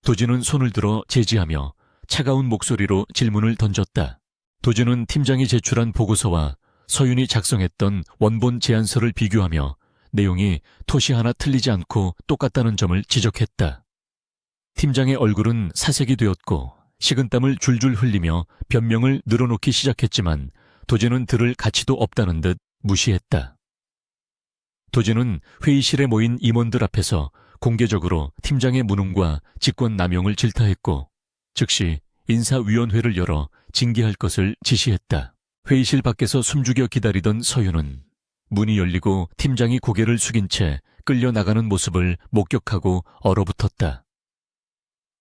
도진은 손을 들어 제지하며 차가운 목소리로 질문을 던졌다. 도진은 팀장이 제출한 보고서와 서윤이 작성했던 원본 제안서를 비교하며 내용이 토시 하나 틀리지 않고 똑같다는 점을 지적했다. 팀장의 얼굴은 사색이 되었고 식은땀을 줄줄 흘리며 변명을 늘어놓기 시작했지만 도진은 들을 가치도 없다는 듯 무시했다. 도진은 회의실에 모인 임원들 앞에서 공개적으로 팀장의 무능과 직권 남용을 질타했고 즉시 인사위원회를 열어 징계할 것을 지시했다. 회의실 밖에서 숨죽여 기다리던 서윤은 문이 열리고 팀장이 고개를 숙인 채 끌려나가는 모습을 목격하고 얼어붙었다.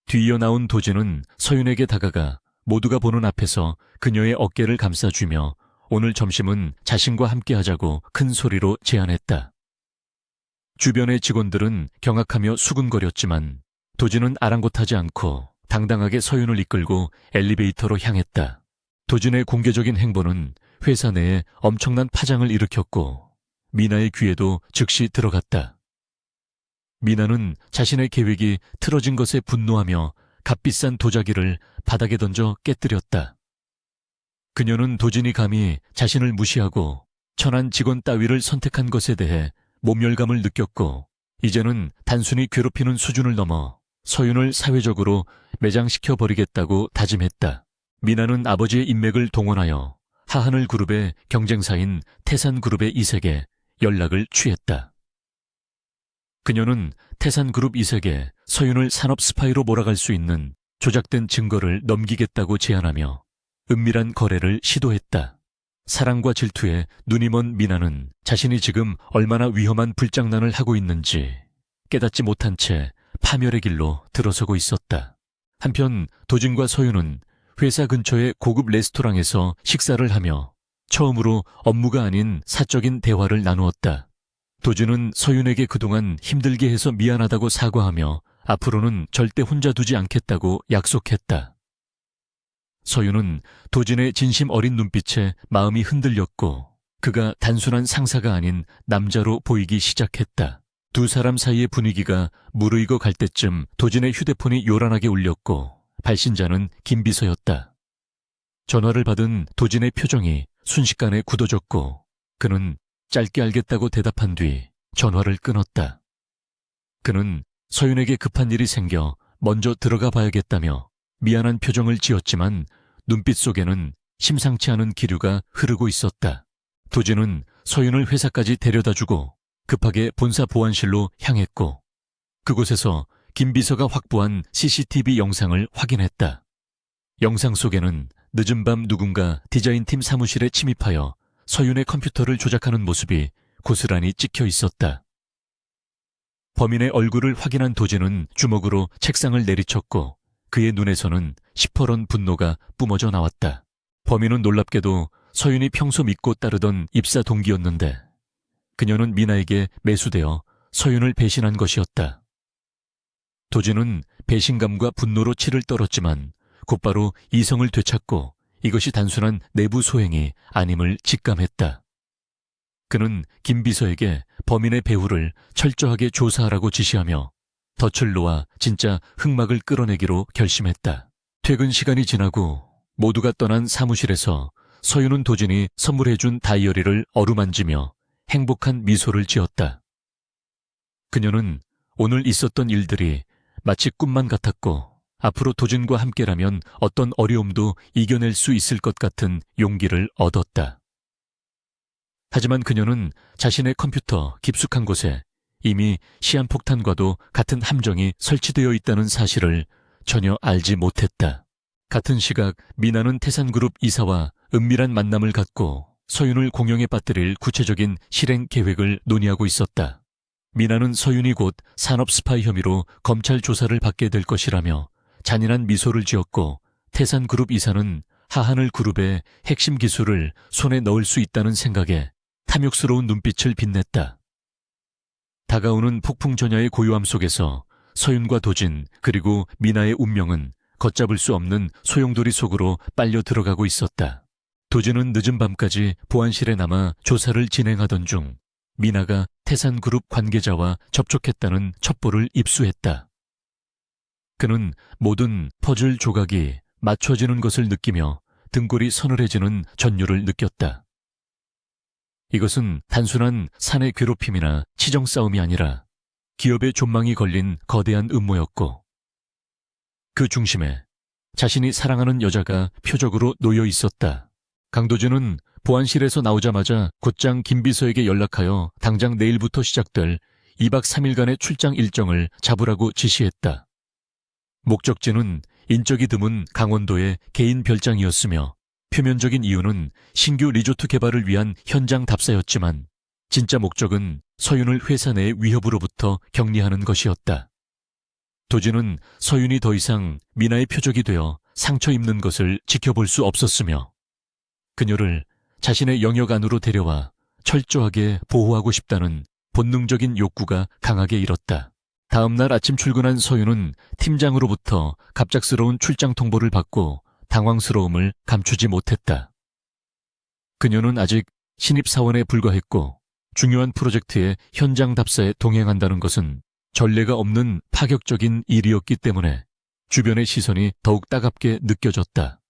뒤이어 나온 도진은 서윤에게 다가가 모두가 보는 앞에서 그녀의 어깨를 감싸주며 오늘 점심은 자신과 함께 하자고 큰 소리로 제안했다. 주변의 직원들은 경악하며 수군거렸지만 도진은 아랑곳하지 않고 당당하게 서윤을 이끌고 엘리베이터로 향했다. 도진의 공개적인 행보는 회사 내에 엄청난 파장을 일으켰고 미나의 귀에도 즉시 들어갔다. 미나는 자신의 계획이 틀어진 것에 분노하며 값비싼 도자기를 바닥에 던져 깨뜨렸다. 그녀는 도진이 감히 자신을 무시하고 천한 직원 따위를 선택한 것에 대해 모멸감을 느꼈고 이제는 단순히 괴롭히는 수준을 넘어 서윤을 사회적으로 매장시켜버리겠다고 다짐했다. 미나는 아버지의 인맥을 동원하여 하하늘 그룹의 경쟁사인 태산그룹의 이색에 연락을 취했다. 그녀는 태산그룹 이색에 서윤을 산업 스파이로 몰아갈 수 있는 조작된 증거를 넘기겠다고 제안하며 은밀한 거래를 시도했다. 사랑과 질투에 눈이 먼 미나는 자신이 지금 얼마나 위험한 불장난을 하고 있는지 깨닫지 못한 채 파멸의 길로 들어서고 있었다. 한편 도진과 서윤은 회사 근처의 고급 레스토랑에서 식사를 하며 처음으로 업무가 아닌 사적인 대화를 나누었다. 도진은 서윤에게 그동안 힘들게 해서 미안하다고 사과하며 앞으로는 절대 혼자 두지 않겠다고 약속했다. 서윤은 도진의 진심 어린 눈빛에 마음이 흔들렸고 그가 단순한 상사가 아닌 남자로 보이기 시작했다. 두 사람 사이의 분위기가 무르익어 갈 때쯤 도진의 휴대폰이 요란하게 울렸고 발신자는 김비서였다. 전화를 받은 도진의 표정이 순식간에 굳어졌고 그는 짧게 알겠다고 대답한 뒤 전화를 끊었다. 그는 서윤에게 급한 일이 생겨 먼저 들어가 봐야겠다며 미안한 표정을 지었지만 눈빛 속에는 심상치 않은 기류가 흐르고 있었다. 도진은 서윤을 회사까지 데려다주고 급하게 본사 보안실로 향했고 그곳에서 김 비서가 확보한 CCTV 영상을 확인했다. 영상 속에는 늦은 밤 누군가 디자인팀 사무실에 침입하여 서윤의 컴퓨터를 조작하는 모습이 고스란히 찍혀 있었다. 범인의 얼굴을 확인한 도진은 주먹으로 책상을 내리쳤고 그의 눈에서는 시퍼런 분노가 뿜어져 나왔다. 범인은 놀랍게도 서윤이 평소 믿고 따르던 입사 동기였는데 그녀는 미나에게 매수되어 서윤을 배신한 것이었다. 도진은 배신감과 분노로 치를 떨었지만 곧바로 이성을 되찾고 이것이 단순한 내부 소행이 아님을 직감했다. 그는 김 비서에게 범인의 배후를 철저하게 조사하라고 지시하며 덫을 놓아 진짜 흑막을 끌어내기로 결심했다. 퇴근 시간이 지나고 모두가 떠난 사무실에서 서윤은 도진이 선물해준 다이어리를 어루만지며 행복한 미소를 지었다. 그녀는 오늘 있었던 일들이 마치 꿈만 같았고 앞으로 도진과 함께라면 어떤 어려움도 이겨낼 수 있을 것 같은 용기를 얻었다. 하지만 그녀는 자신의 컴퓨터 깊숙한 곳에 이미 시한폭탄과도 같은 함정이 설치되어 있다는 사실을 전혀 알지 못했다. 같은 시각 미나는 태산그룹 이사와 은밀한 만남을 갖고 서윤을 공영에 빠뜨릴 구체적인 실행 계획을 논의하고 있었다. 미나는 서윤이 곧 산업 스파이 혐의로 검찰 조사를 받게 될 것이라며 잔인한 미소를 지었고 태산그룹 이사는 하하늘 그룹의 핵심 기술을 손에 넣을 수 있다는 생각에 탐욕스러운 눈빛을 빛냈다. 다가오는 폭풍 전야의 고요함 속에서 서윤과 도진 그리고 미나의 운명은 걷잡을 수 없는 소용돌이 속으로 빨려 들어가고 있었다. 도진은 늦은 밤까지 보안실에 남아 조사를 진행하던 중 미나가 태산그룹 관계자와 접촉했다는 첩보를 입수했다. 그는 모든 퍼즐 조각이 맞춰지는 것을 느끼며 등골이 서늘해지는 전율을 느꼈다. 이것은 단순한 사내 괴롭힘이나 치정 싸움이 아니라 기업의 존망이 걸린 거대한 음모였고 그 중심에 자신이 사랑하는 여자가 표적으로 놓여 있었다. 강도준은 보안실에서 나오자마자 곧장 김 비서에게 연락하여 당장 내일부터 시작될 2박 3일간의 출장 일정을 잡으라고 지시했다. 목적지는 인적이 드문 강원도의 개인 별장이었으며 표면적인 이유는 신규 리조트 개발을 위한 현장 답사였지만 진짜 목적은 서윤을 회사 내의 위협으로부터 격리하는 것이었다. 도진은 서윤이 더 이상 미나의 표적이 되어 상처 입는 것을 지켜볼 수 없었으며 그녀를 자신의 영역 안으로 데려와 철저하게 보호하고 싶다는 본능적인 욕구가 강하게 일었다. 다음 날 아침 출근한 서윤은 팀장으로부터 갑작스러운 출장 통보를 받고 당황스러움을 감추지 못했다. 그녀는 아직 신입사원에 불과했고 중요한 프로젝트의 현장 답사에 동행한다는 것은 전례가 없는 파격적인 일이었기 때문에 주변의 시선이 더욱 따갑게 느껴졌다.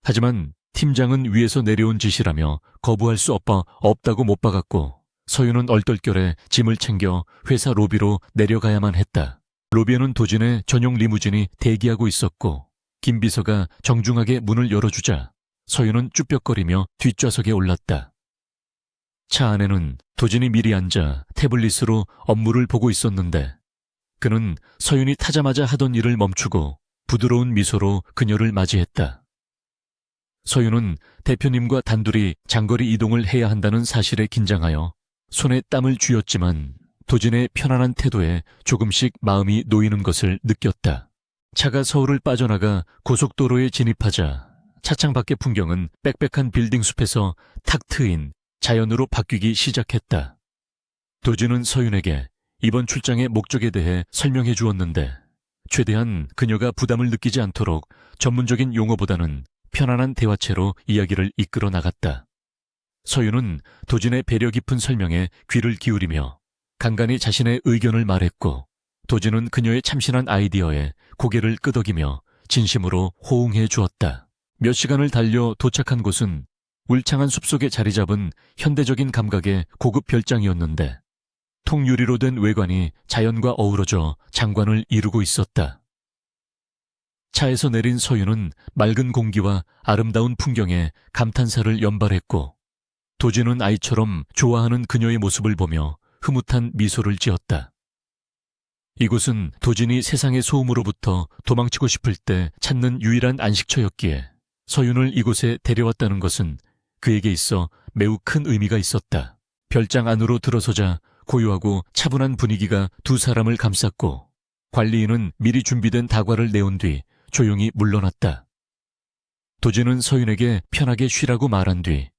하지만 팀장은 위에서 내려온 지시라며 거부할 수 없다고 못 박았고 서윤은 얼떨결에 짐을 챙겨 회사 로비로 내려가야만 했다. 로비에는 도진의 전용 리무진이 대기하고 있었고 김 비서가 정중하게 문을 열어주자 서윤은 쭈뼛거리며 뒷좌석에 올랐다. 차 안에는 도진이 미리 앉아 태블릿으로 업무를 보고 있었는데 그는 서윤이 타자마자 하던 일을 멈추고 부드러운 미소로 그녀를 맞이했다. 서윤은 대표님과 단둘이 장거리 이동을 해야 한다는 사실에 긴장하여 손에 땀을 쥐었지만 도진의 편안한 태도에 조금씩 마음이 놓이는 것을 느꼈다. 차가 서울을 빠져나가 고속도로에 진입하자 차창 밖의 풍경은 빽빽한 빌딩 숲에서 탁 트인 자연으로 바뀌기 시작했다. 도진은 서윤에게 이번 출장의 목적에 대해 설명해 주었는데 최대한 그녀가 부담을 느끼지 않도록 전문적인 용어보다는 편안한 대화체로 이야기를 이끌어 나갔다. 서윤은 도진의 배려 깊은 설명에 귀를 기울이며 간간히 자신의 의견을 말했고 도진은 그녀의 참신한 아이디어에 고개를 끄덕이며 진심으로 호응해 주었다. 몇 시간을 달려 도착한 곳은 울창한 숲속에 자리 잡은 현대적인 감각의 고급 별장이었는데 통유리로 된 외관이 자연과 어우러져 장관을 이루고 있었다. 차에서 내린 서윤은 맑은 공기와 아름다운 풍경에 감탄사를 연발했고 도진은 아이처럼 좋아하는 그녀의 모습을 보며 흐뭇한 미소를 지었다. 이곳은 도진이 세상의 소음으로부터 도망치고 싶을 때 찾는 유일한 안식처였기에 서윤을 이곳에 데려왔다는 것은 그에게 있어 매우 큰 의미가 있었다. 별장 안으로 들어서자 고요하고 차분한 분위기가 두 사람을 감쌌고 관리인은 미리 준비된 다과를 내온 뒤 조용히 물러났다. 도진은 서윤에게 편하게 쉬라고 말한 뒤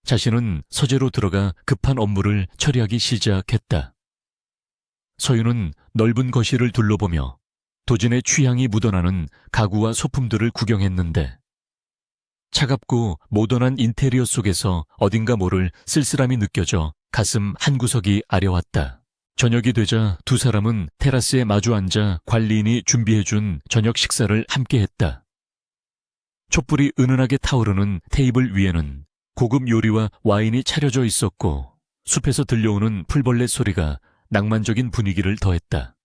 자신은 서재로 들어가 급한 업무를 처리하기 시작했다. 서윤은 넓은 거실을 둘러보며 도진의 취향이 묻어나는 가구와 소품들을 구경했는데 차갑고 모던한 인테리어 속에서 어딘가 모를 쓸쓸함이 느껴져 가슴 한구석이 아려왔다. 저녁이 되자 두 사람은 테라스에 마주 앉아 관리인이 준비해준 저녁 식사를 함께했다. 촛불이 은은하게 타오르는 테이블 위에는 고급 요리와 와인이 차려져 있었고 숲에서 들려오는 풀벌레 소리가 낭만적인 분위기를 더했다.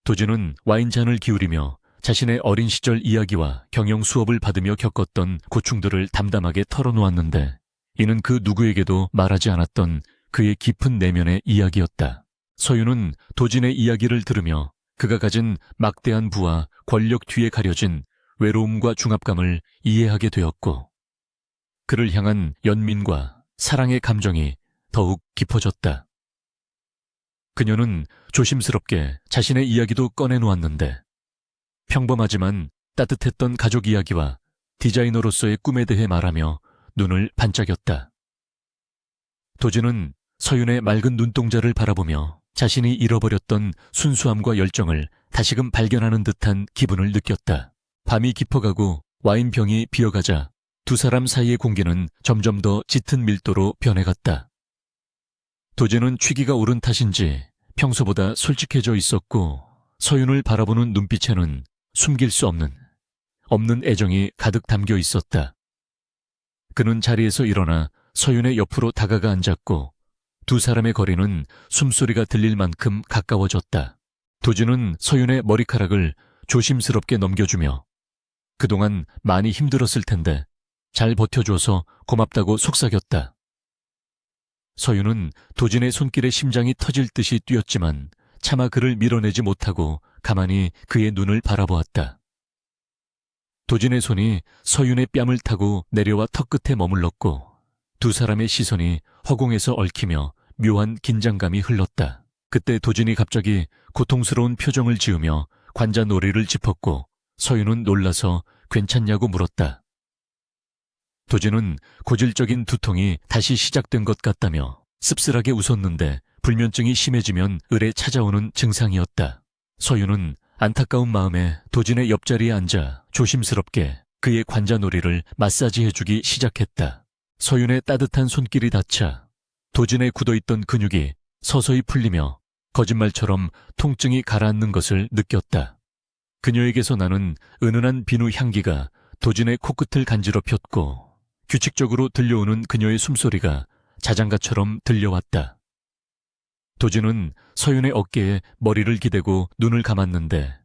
도진은 와인잔을 기울이며 자신의 어린 시절 이야기와 경영 수업을 받으며 겪었던 고충들을 담담하게 털어놓았는데 이는 그 누구에게도 말하지 않았던 그의 깊은 내면의 이야기였다. 서윤은 도진의 이야기를 들으며 그가 가진 막대한 부와 권력 뒤에 가려진 외로움과 중압감을 이해하게 되었고 그를 향한 연민과 사랑의 감정이 더욱 깊어졌다. 그녀는 조심스럽게 자신의 이야기도 꺼내놓았는데 평범하지만 따뜻했던 가족 이야기와 디자이너로서의 꿈에 대해 말하며 눈을 반짝였다. 도진은 서윤의 맑은 눈동자를 바라보며 자신이 잃어버렸던 순수함과 열정을 다시금 발견하는 듯한 기분을 느꼈다. 밤이 깊어가고 와인병이 비어가자 두 사람 사이의 공기는 점점 더 짙은 밀도로 변해갔다. 도진은 취기가 오른 탓인지 평소보다 솔직해져 있었고 서윤을 바라보는 눈빛에는 숨길 수 없는 애정이 가득 담겨 있었다. 그는 자리에서 일어나 서윤의 옆으로 다가가 앉았고 두 사람의 거리는 숨소리가 들릴 만큼 가까워졌다. 도진은 서윤의 머리카락을 조심스럽게 넘겨주며 그동안 많이 힘들었을 텐데 잘 버텨줘서 고맙다고 속삭였다. 서윤은 도진의 손길에 심장이 터질 듯이 뛰었지만 차마 그를 밀어내지 못하고 가만히 그의 눈을 바라보았다. 도진의 손이 서윤의 뺨을 타고 내려와 턱끝에 머물렀고 두 사람의 시선이 허공에서 얽히며 묘한 긴장감이 흘렀다. 그때 도진이 갑자기 고통스러운 표정을 지으며 관자놀이를 짚었고 서윤은 놀라서 괜찮냐고 물었다. 도진은 고질적인 두통이 다시 시작된 것 같다며 씁쓸하게 웃었는데 불면증이 심해지면 을에 찾아오는 증상이었다. 서윤은 안타까운 마음에 도진의 옆자리에 앉아 조심스럽게 그의 관자놀이를 마사지해주기 시작했다. 서윤의 따뜻한 손길이 닿자 도진의 굳어있던 근육이 서서히 풀리며 거짓말처럼 통증이 가라앉는 것을 느꼈다. 그녀에게서 나는 은은한 비누 향기가 도진의 코끝을 간지럽혔고 규칙적으로 들려오는 그녀의 숨소리가 자장가처럼 들려왔다. 도진은 서윤의 어깨에 머리를 기대고 눈을 감았는데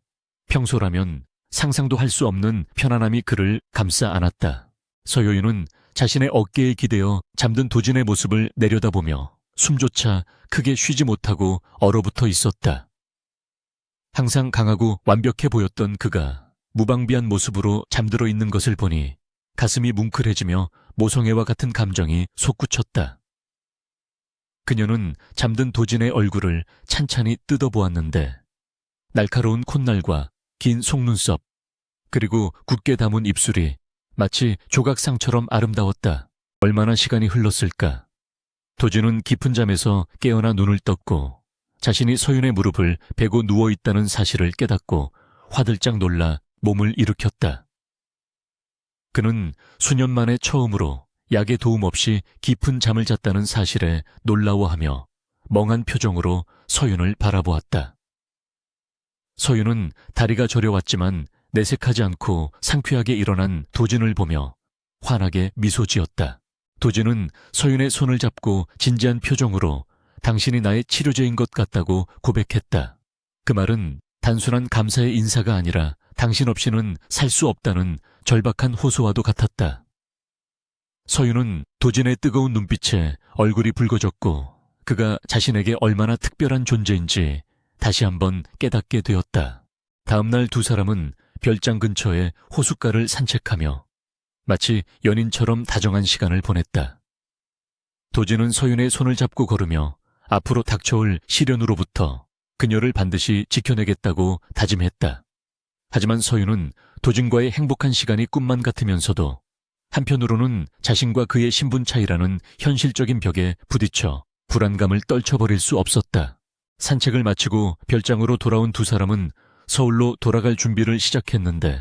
평소라면 상상도 할 수 없는 편안함이 그를 감싸 안았다. 서윤은 자신의 어깨에 기대어 잠든 도진의 모습을 내려다보며 숨조차 크게 쉬지 못하고 얼어붙어 있었다. 항상 강하고 완벽해 보였던 그가 무방비한 모습으로 잠들어 있는 것을 보니 가슴이 뭉클해지며 모성애와 같은 감정이 솟구쳤다. 그녀는 잠든 도진의 얼굴을 찬찬히 뜯어보았는데 날카로운 콧날과 긴 속눈썹 그리고 굳게 담은 입술이 마치 조각상처럼 아름다웠다. 얼마나 시간이 흘렀을까. 도진은 깊은 잠에서 깨어나 눈을 떴고 자신이 서윤의 무릎을 베고 누워있다는 사실을 깨닫고 화들짝 놀라 몸을 일으켰다. 그는 수년 만에 처음으로 약의 도움 없이 깊은 잠을 잤다는 사실에 놀라워하며 멍한 표정으로 서윤을 바라보았다. 서윤은 다리가 저려왔지만 내색하지 않고 상쾌하게 일어난 도진을 보며 환하게 미소 지었다. 도진은 서윤의 손을 잡고 진지한 표정으로 당신이 나의 치료제인 것 같다고 고백했다. 그 말은 단순한 감사의 인사가 아니라 당신 없이는 살 수 없다는 절박한 호소와도 같았다. 서윤은 도진의 뜨거운 눈빛에 얼굴이 붉어졌고 그가 자신에게 얼마나 특별한 존재인지 다시 한번 깨닫게 되었다. 다음 날 두 사람은 별장 근처에 호숫가를 산책하며 마치 연인처럼 다정한 시간을 보냈다. 도진은 서윤의 손을 잡고 걸으며 앞으로 닥쳐올 시련으로부터 그녀를 반드시 지켜내겠다고 다짐했다. 하지만 서윤은 도진과의 행복한 시간이 꿈만 같으면서도 한편으로는 자신과 그의 신분 차이라는 현실적인 벽에 부딪혀 불안감을 떨쳐버릴 수 없었다. 산책을 마치고 별장으로 돌아온 두 사람은 서울로 돌아갈 준비를 시작했는데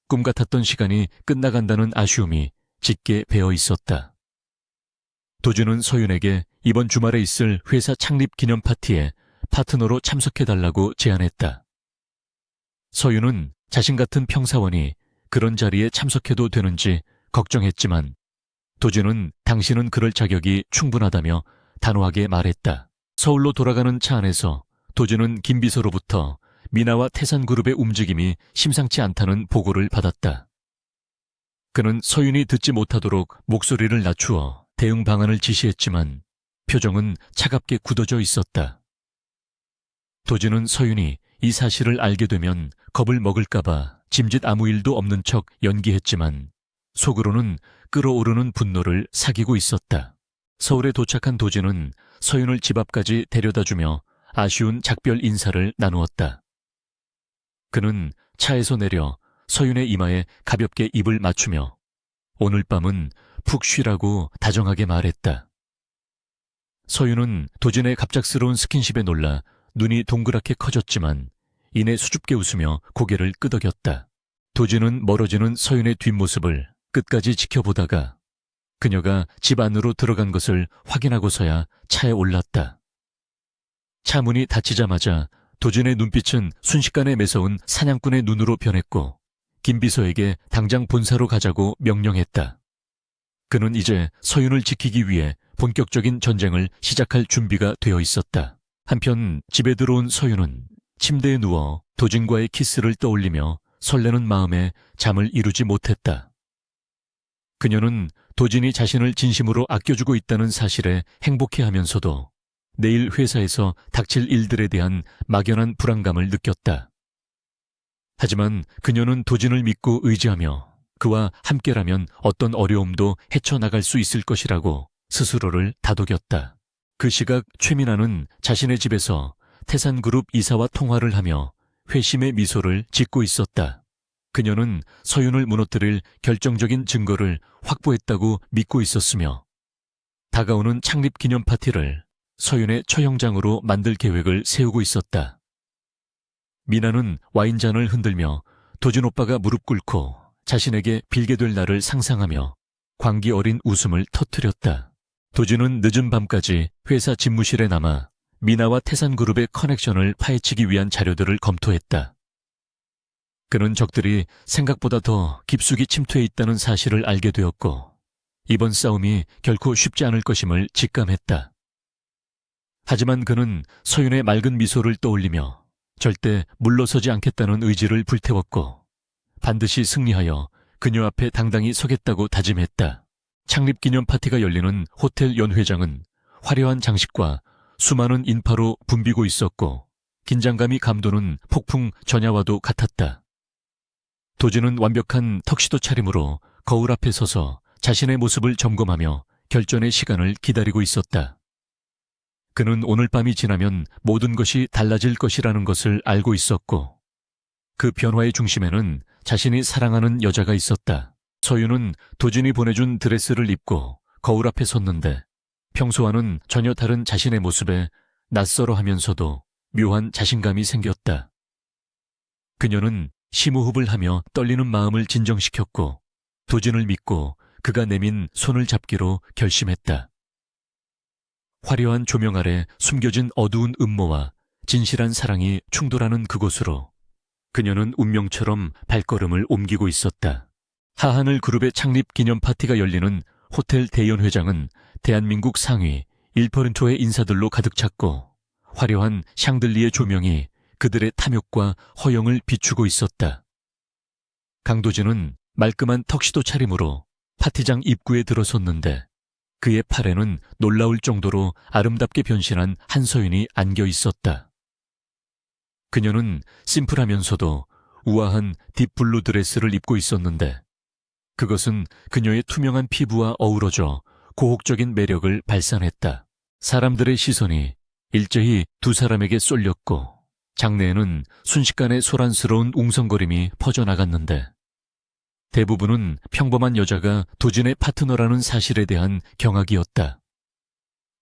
꿈 같았던 시간이 끝나간다는 아쉬움이 짙게 배어 있었다. 도준은 서윤에게 이번 주말에 있을 회사 창립 기념 파티에 파트너로 참석해달라고 제안했다. 서윤은 자신 같은 평사원이 그런 자리에 참석해도 되는지 걱정했지만 도준은 당신은 그럴 자격이 충분하다며 단호하게 말했다. 서울로 돌아가는 차 안에서 도준은 김 비서로부터 미나와 태산그룹의 움직임이 심상치 않다는 보고를 받았다. 그는 서윤이 듣지 못하도록 목소리를 낮추어 대응 방안을 지시했지만 표정은 차갑게 굳어져 있었다. 도준은 서윤이 이 사실을 알게 되면 겁을 먹을까봐 짐짓 아무 일도 없는 척 연기했지만 속으로는 끓어오르는 분노를 사귀고 있었다. 서울에 도착한 도준은 서윤을 집 앞까지 데려다주며 아쉬운 작별 인사를 나누었다. 그는 차에서 내려 서윤의 이마에 가볍게 입을 맞추며 오늘 밤은 푹 쉬라고 다정하게 말했다. 서윤은 도진의 갑작스러운 스킨십에 놀라 눈이 동그랗게 커졌지만 이내 수줍게 웃으며 고개를 끄덕였다. 도진은 멀어지는 서윤의 뒷모습을 끝까지 지켜보다가 그녀가 집 안으로 들어간 것을 확인하고서야 차에 올랐다. 차 문이 닫히자마자 도진의 눈빛은 순식간에 매서운 사냥꾼의 눈으로 변했고 김 비서에게 당장 본사로 가자고 명령했다. 그는 이제 서윤을 지키기 위해 본격적인 전쟁을 시작할 준비가 되어 있었다. 한편 집에 들어온 서윤은 침대에 누워 도진과의 키스를 떠올리며 설레는 마음에 잠을 이루지 못했다. 그녀는 도진이 자신을 진심으로 아껴주고 있다는 사실에 행복해하면서도 내일 회사에서 닥칠 일들에 대한 막연한 불안감을 느꼈다. 하지만 그녀는 도진을 믿고 의지하며 그와 함께라면 어떤 어려움도 헤쳐나갈 수 있을 것이라고 스스로를 다독였다. 그 시각 최민아는 자신의 집에서 태산그룹 이사와 통화를 하며 회심의 미소를 짓고 있었다. 그녀는 서윤을 무너뜨릴 결정적인 증거를 확보했다고 믿고 있었으며 다가오는 창립 기념 파티를 서윤의 처형장으로 만들 계획을 세우고 있었다. 미나는 와인잔을 흔들며 도진 오빠가 무릎 꿇고 자신에게 빌게 될 날을 상상하며 광기 어린 웃음을 터뜨렸다. 도진은 늦은 밤까지 회사 집무실에 남아 미나와 태산그룹의 커넥션을 파헤치기 위한 자료들을 검토했다. 그는 적들이 생각보다 더 깊숙이 침투해 있다는 사실을 알게 되었고 이번 싸움이 결코 쉽지 않을 것임을 직감했다. 하지만 그는 서윤의 맑은 미소를 떠올리며 절대 물러서지 않겠다는 의지를 불태웠고 반드시 승리하여 그녀 앞에 당당히 서겠다고 다짐했다. 창립기념 파티가 열리는 호텔 연회장은 화려한 장식과 수많은 인파로 붐비고 있었고 긴장감이 감도는 폭풍 전야와도 같았다. 도진은 완벽한 턱시도 차림으로 거울 앞에 서서 자신의 모습을 점검하며 결전의 시간을 기다리고 있었다. 그는 오늘 밤이 지나면 모든 것이 달라질 것이라는 것을 알고 있었고 그 변화의 중심에는 자신이 사랑하는 여자가 있었다. 서윤은 도진이 보내준 드레스를 입고 거울 앞에 섰는데 평소와는 전혀 다른 자신의 모습에 낯설어 하면서도 묘한 자신감이 생겼다. 그녀는 심호흡을 하며 떨리는 마음을 진정시켰고 도진을 믿고 그가 내민 손을 잡기로 결심했다. 화려한 조명 아래 숨겨진 어두운 음모와 진실한 사랑이 충돌하는 그곳으로 그녀는 운명처럼 발걸음을 옮기고 있었다. 하하늘 그룹의 창립 기념 파티가 열리는 호텔 대연회장은 대한민국 상위 1%의 인사들로 가득 찼고 화려한 샹들리에 조명이 그들의 탐욕과 허영을 비추고 있었다. 강도진은 말끔한 턱시도 차림으로 파티장 입구에 들어섰는데 그의 팔에는 놀라울 정도로 아름답게 변신한 한서윤이 안겨 있었다. 그녀는 심플하면서도 우아한 딥블루 드레스를 입고 있었는데 그것은 그녀의 투명한 피부와 어우러져 고혹적인 매력을 발산했다. 사람들의 시선이 일제히 두 사람에게 쏠렸고 장내에는 순식간에 소란스러운 웅성거림이 퍼져나갔는데 대부분은 평범한 여자가 도진의 파트너라는 사실에 대한 경악이었다.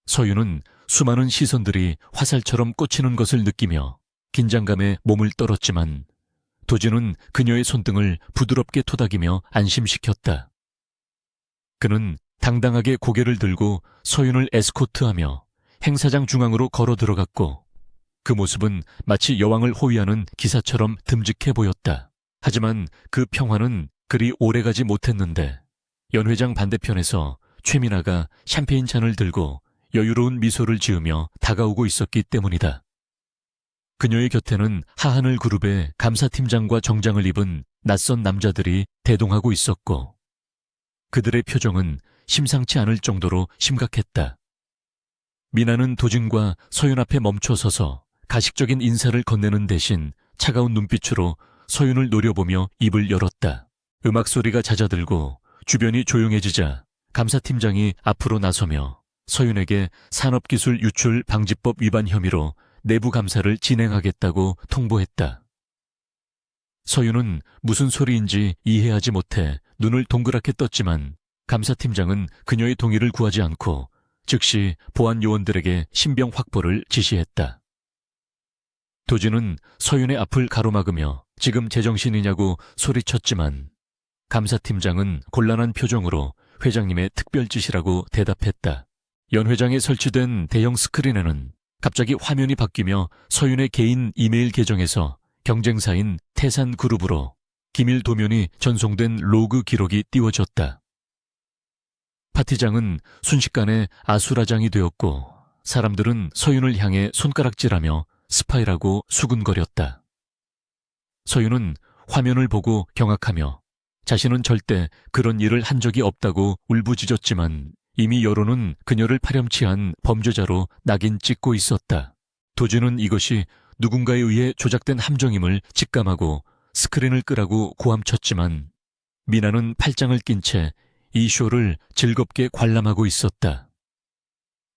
서윤은 수많은 시선들이 화살처럼 꽂히는 것을 느끼며 긴장감에 몸을 떨었지만 도진은 그녀의 손등을 부드럽게 토닥이며 안심시켰다. 그는 당당하게 고개를 들고 서윤을 에스코트하며 행사장 중앙으로 걸어 들어갔고 그 모습은 마치 여왕을 호위하는 기사처럼 듬직해 보였다. 하지만 그 평화는 그리 오래가지 못했는데 연회장 반대편에서 최민아가 샴페인 잔을 들고 여유로운 미소를 지으며 다가오고 있었기 때문이다. 그녀의 곁에는 하하늘 그룹의 감사팀장과 정장을 입은 낯선 남자들이 대동하고 있었고 그들의 표정은 심상치 않을 정도로 심각했다. 미나는 도진과 서윤 앞에 멈춰 서서 가식적인 인사를 건네는 대신 차가운 눈빛으로 서윤을 노려보며 입을 열었다. 음악 소리가 잦아들고 주변이 조용해지자 감사팀장이 앞으로 나서며 서윤에게 산업기술 유출 방지법 위반 혐의로 내부 감사를 진행하겠다고 통보했다. 서윤은 무슨 소리인지 이해하지 못해 눈을 동그랗게 떴지만 감사팀장은 그녀의 동의를 구하지 않고 즉시 보안 요원들에게 신병 확보를 지시했다. 도진은 서윤의 앞을 가로막으며 지금 제정신이냐고 소리쳤지만 감사팀장은 곤란한 표정으로 회장님의 특별 지시라고 대답했다. 연회장에 설치된 대형 스크린에는 갑자기 화면이 바뀌며 서윤의 개인 이메일 계정에서 경쟁사인 태산그룹으로 기밀 도면이 전송된 로그 기록이 띄워졌다. 파티장은 순식간에 아수라장이 되었고 사람들은 서윤을 향해 손가락질하며 스파이라고 수군거렸다. 서윤은 화면을 보고 경악하며 자신은 절대 그런 일을 한 적이 없다고 울부짖었지만 이미 여론은 그녀를 파렴치한 범죄자로 낙인 찍고 있었다. 도진은 이것이 누군가에 의해 조작된 함정임을 직감하고 스크린을 끄라고 고함쳤지만 미나는 팔짱을 낀 채 이 쇼를 즐겁게 관람하고 있었다.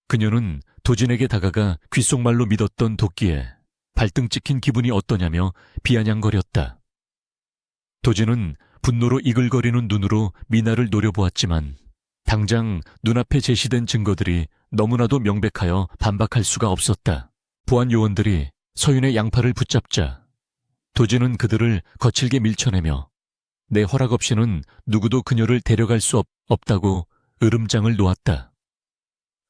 그녀는 도진에게 다가가 귓속말로 믿었던 도끼에 발등 찍힌 기분이 어떠냐며 비아냥거렸다. 도진은 분노로 이글거리는 눈으로 미나를 노려보았지만 당장 눈앞에 제시된 증거들이 너무나도 명백하여 반박할 수가 없었다. 보안 요원들이 서윤의 양팔을 붙잡자 도진은 그들을 거칠게 밀쳐내며 내 허락 없이는 누구도 그녀를 데려갈 수 없다고 으름장을 놓았다.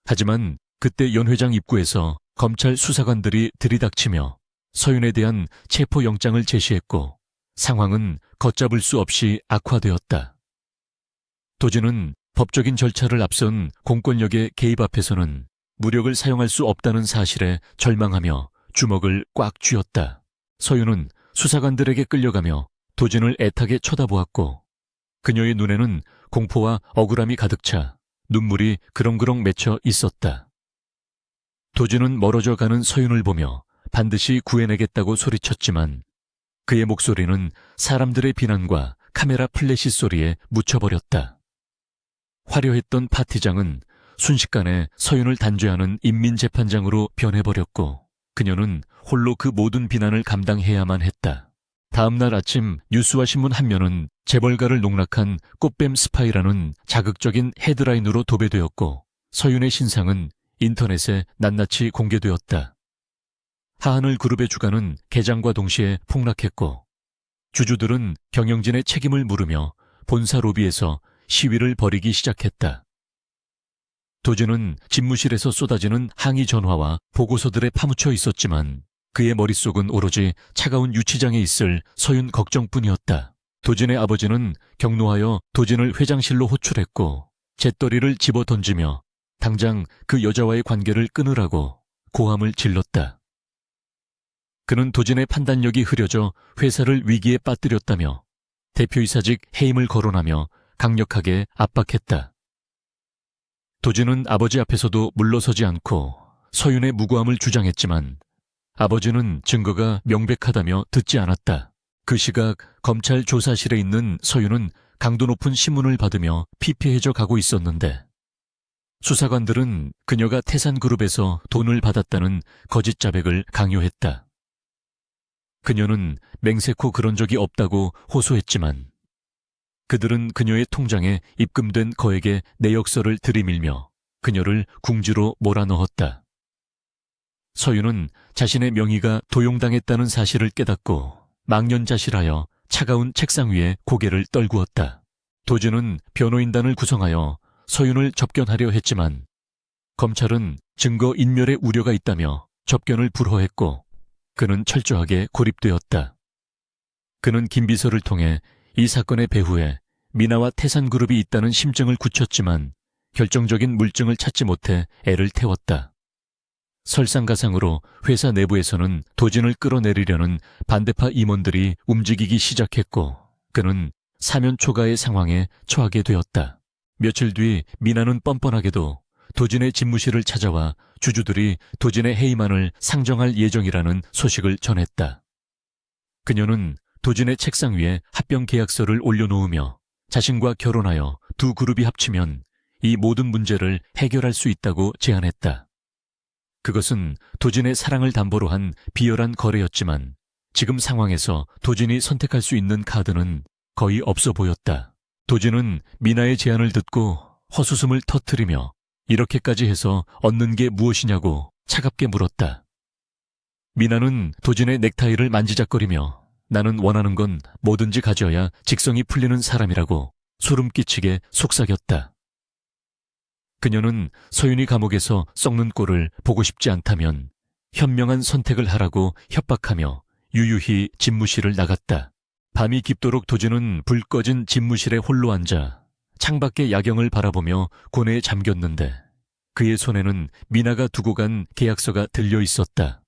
하지만 그때 연 회장 입구에서 검찰 수사관들이 들이닥치며 서윤에 대한 체포영장을 제시했고 상황은 걷잡을 수 없이 악화되었다. 도진은 법적인 절차를 앞선 공권력의 개입 앞에서는 무력을 사용할 수 없다는 사실에 절망하며 주먹을 꽉 쥐었다. 서윤은 수사관들에게 끌려가며 도진을 애타게 쳐다보았고 그녀의 눈에는 공포와 억울함이 가득 차 눈물이 그렁그렁 맺혀 있었다. 도진은 멀어져 가는 서윤을 보며 반드시 구해내겠다고 소리쳤지만 그의 목소리는 사람들의 비난과 카메라 플래시 소리에 묻혀버렸다. 화려했던 파티장은 순식간에 서윤을 단죄하는 인민재판장으로 변해버렸고 그녀는 홀로 그 모든 비난을 감당해야만 했다. 다음 날 아침 뉴스와 신문 한 면은 재벌가를 농락한 꽃뱀 스파이라는 자극적인 헤드라인으로 도배되었고 서윤의 신상은 인터넷에 낱낱이 공개되었다. 하하늘 그룹의 주가는 개장과 동시에 폭락했고 주주들은 경영진의 책임을 물으며 본사 로비에서 시위를 벌이기 시작했다. 도진은 집무실에서 쏟아지는 항의 전화와 보고서들에 파묻혀 있었지만 그의 머릿속은 오로지 차가운 유치장에 있을 서윤 걱정뿐이었다. 도진의 아버지는 격노하여 도진을 회장실로 호출했고 잿더리를 집어 던지며 당장 그 여자와의 관계를 끊으라고 고함을 질렀다. 그는 도진의 판단력이 흐려져 회사를 위기에 빠뜨렸다며 대표이사직 해임을 거론하며 강력하게 압박했다. 도진은 아버지 앞에서도 물러서지 않고 서윤의 무고함을 주장했지만 아버지는 증거가 명백하다며 듣지 않았다. 그 시각 검찰 조사실에 있는 서윤은 강도 높은 신문을 받으며 피폐해져 가고 있었는데 수사관들은 그녀가 태산그룹에서 돈을 받았다는 거짓 자백을 강요했다. 그녀는 맹세코 그런 적이 없다고 호소했지만 그들은 그녀의 통장에 입금된 거액의 내역서를 들이밀며 그녀를 궁지로 몰아넣었다. 서윤은 자신의 명의가 도용당했다는 사실을 깨닫고 망연자실하여 차가운 책상 위에 고개를 떨구었다. 도진은 변호인단을 구성하여 서윤을 접견하려 했지만 검찰은 증거 인멸의 우려가 있다며 접견을 불허했고 그는 철저하게 고립되었다. 그는 김비서를 통해 이 사건의 배후에 미나와 태산그룹이 있다는 심증을 굳혔지만 결정적인 물증을 찾지 못해 애를 태웠다. 설상가상으로 회사 내부에서는 도진을 끌어내리려는 반대파 임원들이 움직이기 시작했고 그는 사면 초가의 상황에 처하게 되었다. 며칠 뒤 미나는 뻔뻔하게도 도진의 집무실을 찾아와 주주들이 도진의 해임안을 상정할 예정이라는 소식을 전했다. 그녀는 도진의 책상 위에 합병 계약서를 올려놓으며 자신과 결혼하여 두 그룹이 합치면 이 모든 문제를 해결할 수 있다고 제안했다. 그것은 도진의 사랑을 담보로 한 비열한 거래였지만 지금 상황에서 도진이 선택할 수 있는 카드는 거의 없어 보였다. 도진은 미나의 제안을 듣고 헛웃음을 터뜨리며 이렇게까지 해서 얻는 게 무엇이냐고 차갑게 물었다. 미나는 도진의 넥타이를 만지작거리며 나는 원하는 건 뭐든지 가져야 직성이 풀리는 사람이라고 소름 끼치게 속삭였다. 그녀는 서윤이 감옥에서 썩는 꼴을 보고 싶지 않다면 현명한 선택을 하라고 협박하며 유유히 집무실을 나갔다. 밤이 깊도록 도진은 불 꺼진 집무실에 홀로 앉아 창밖의 야경을 바라보며 고뇌에 잠겼는데 그의 손에는 미나가 두고 간 계약서가 들려 있었다.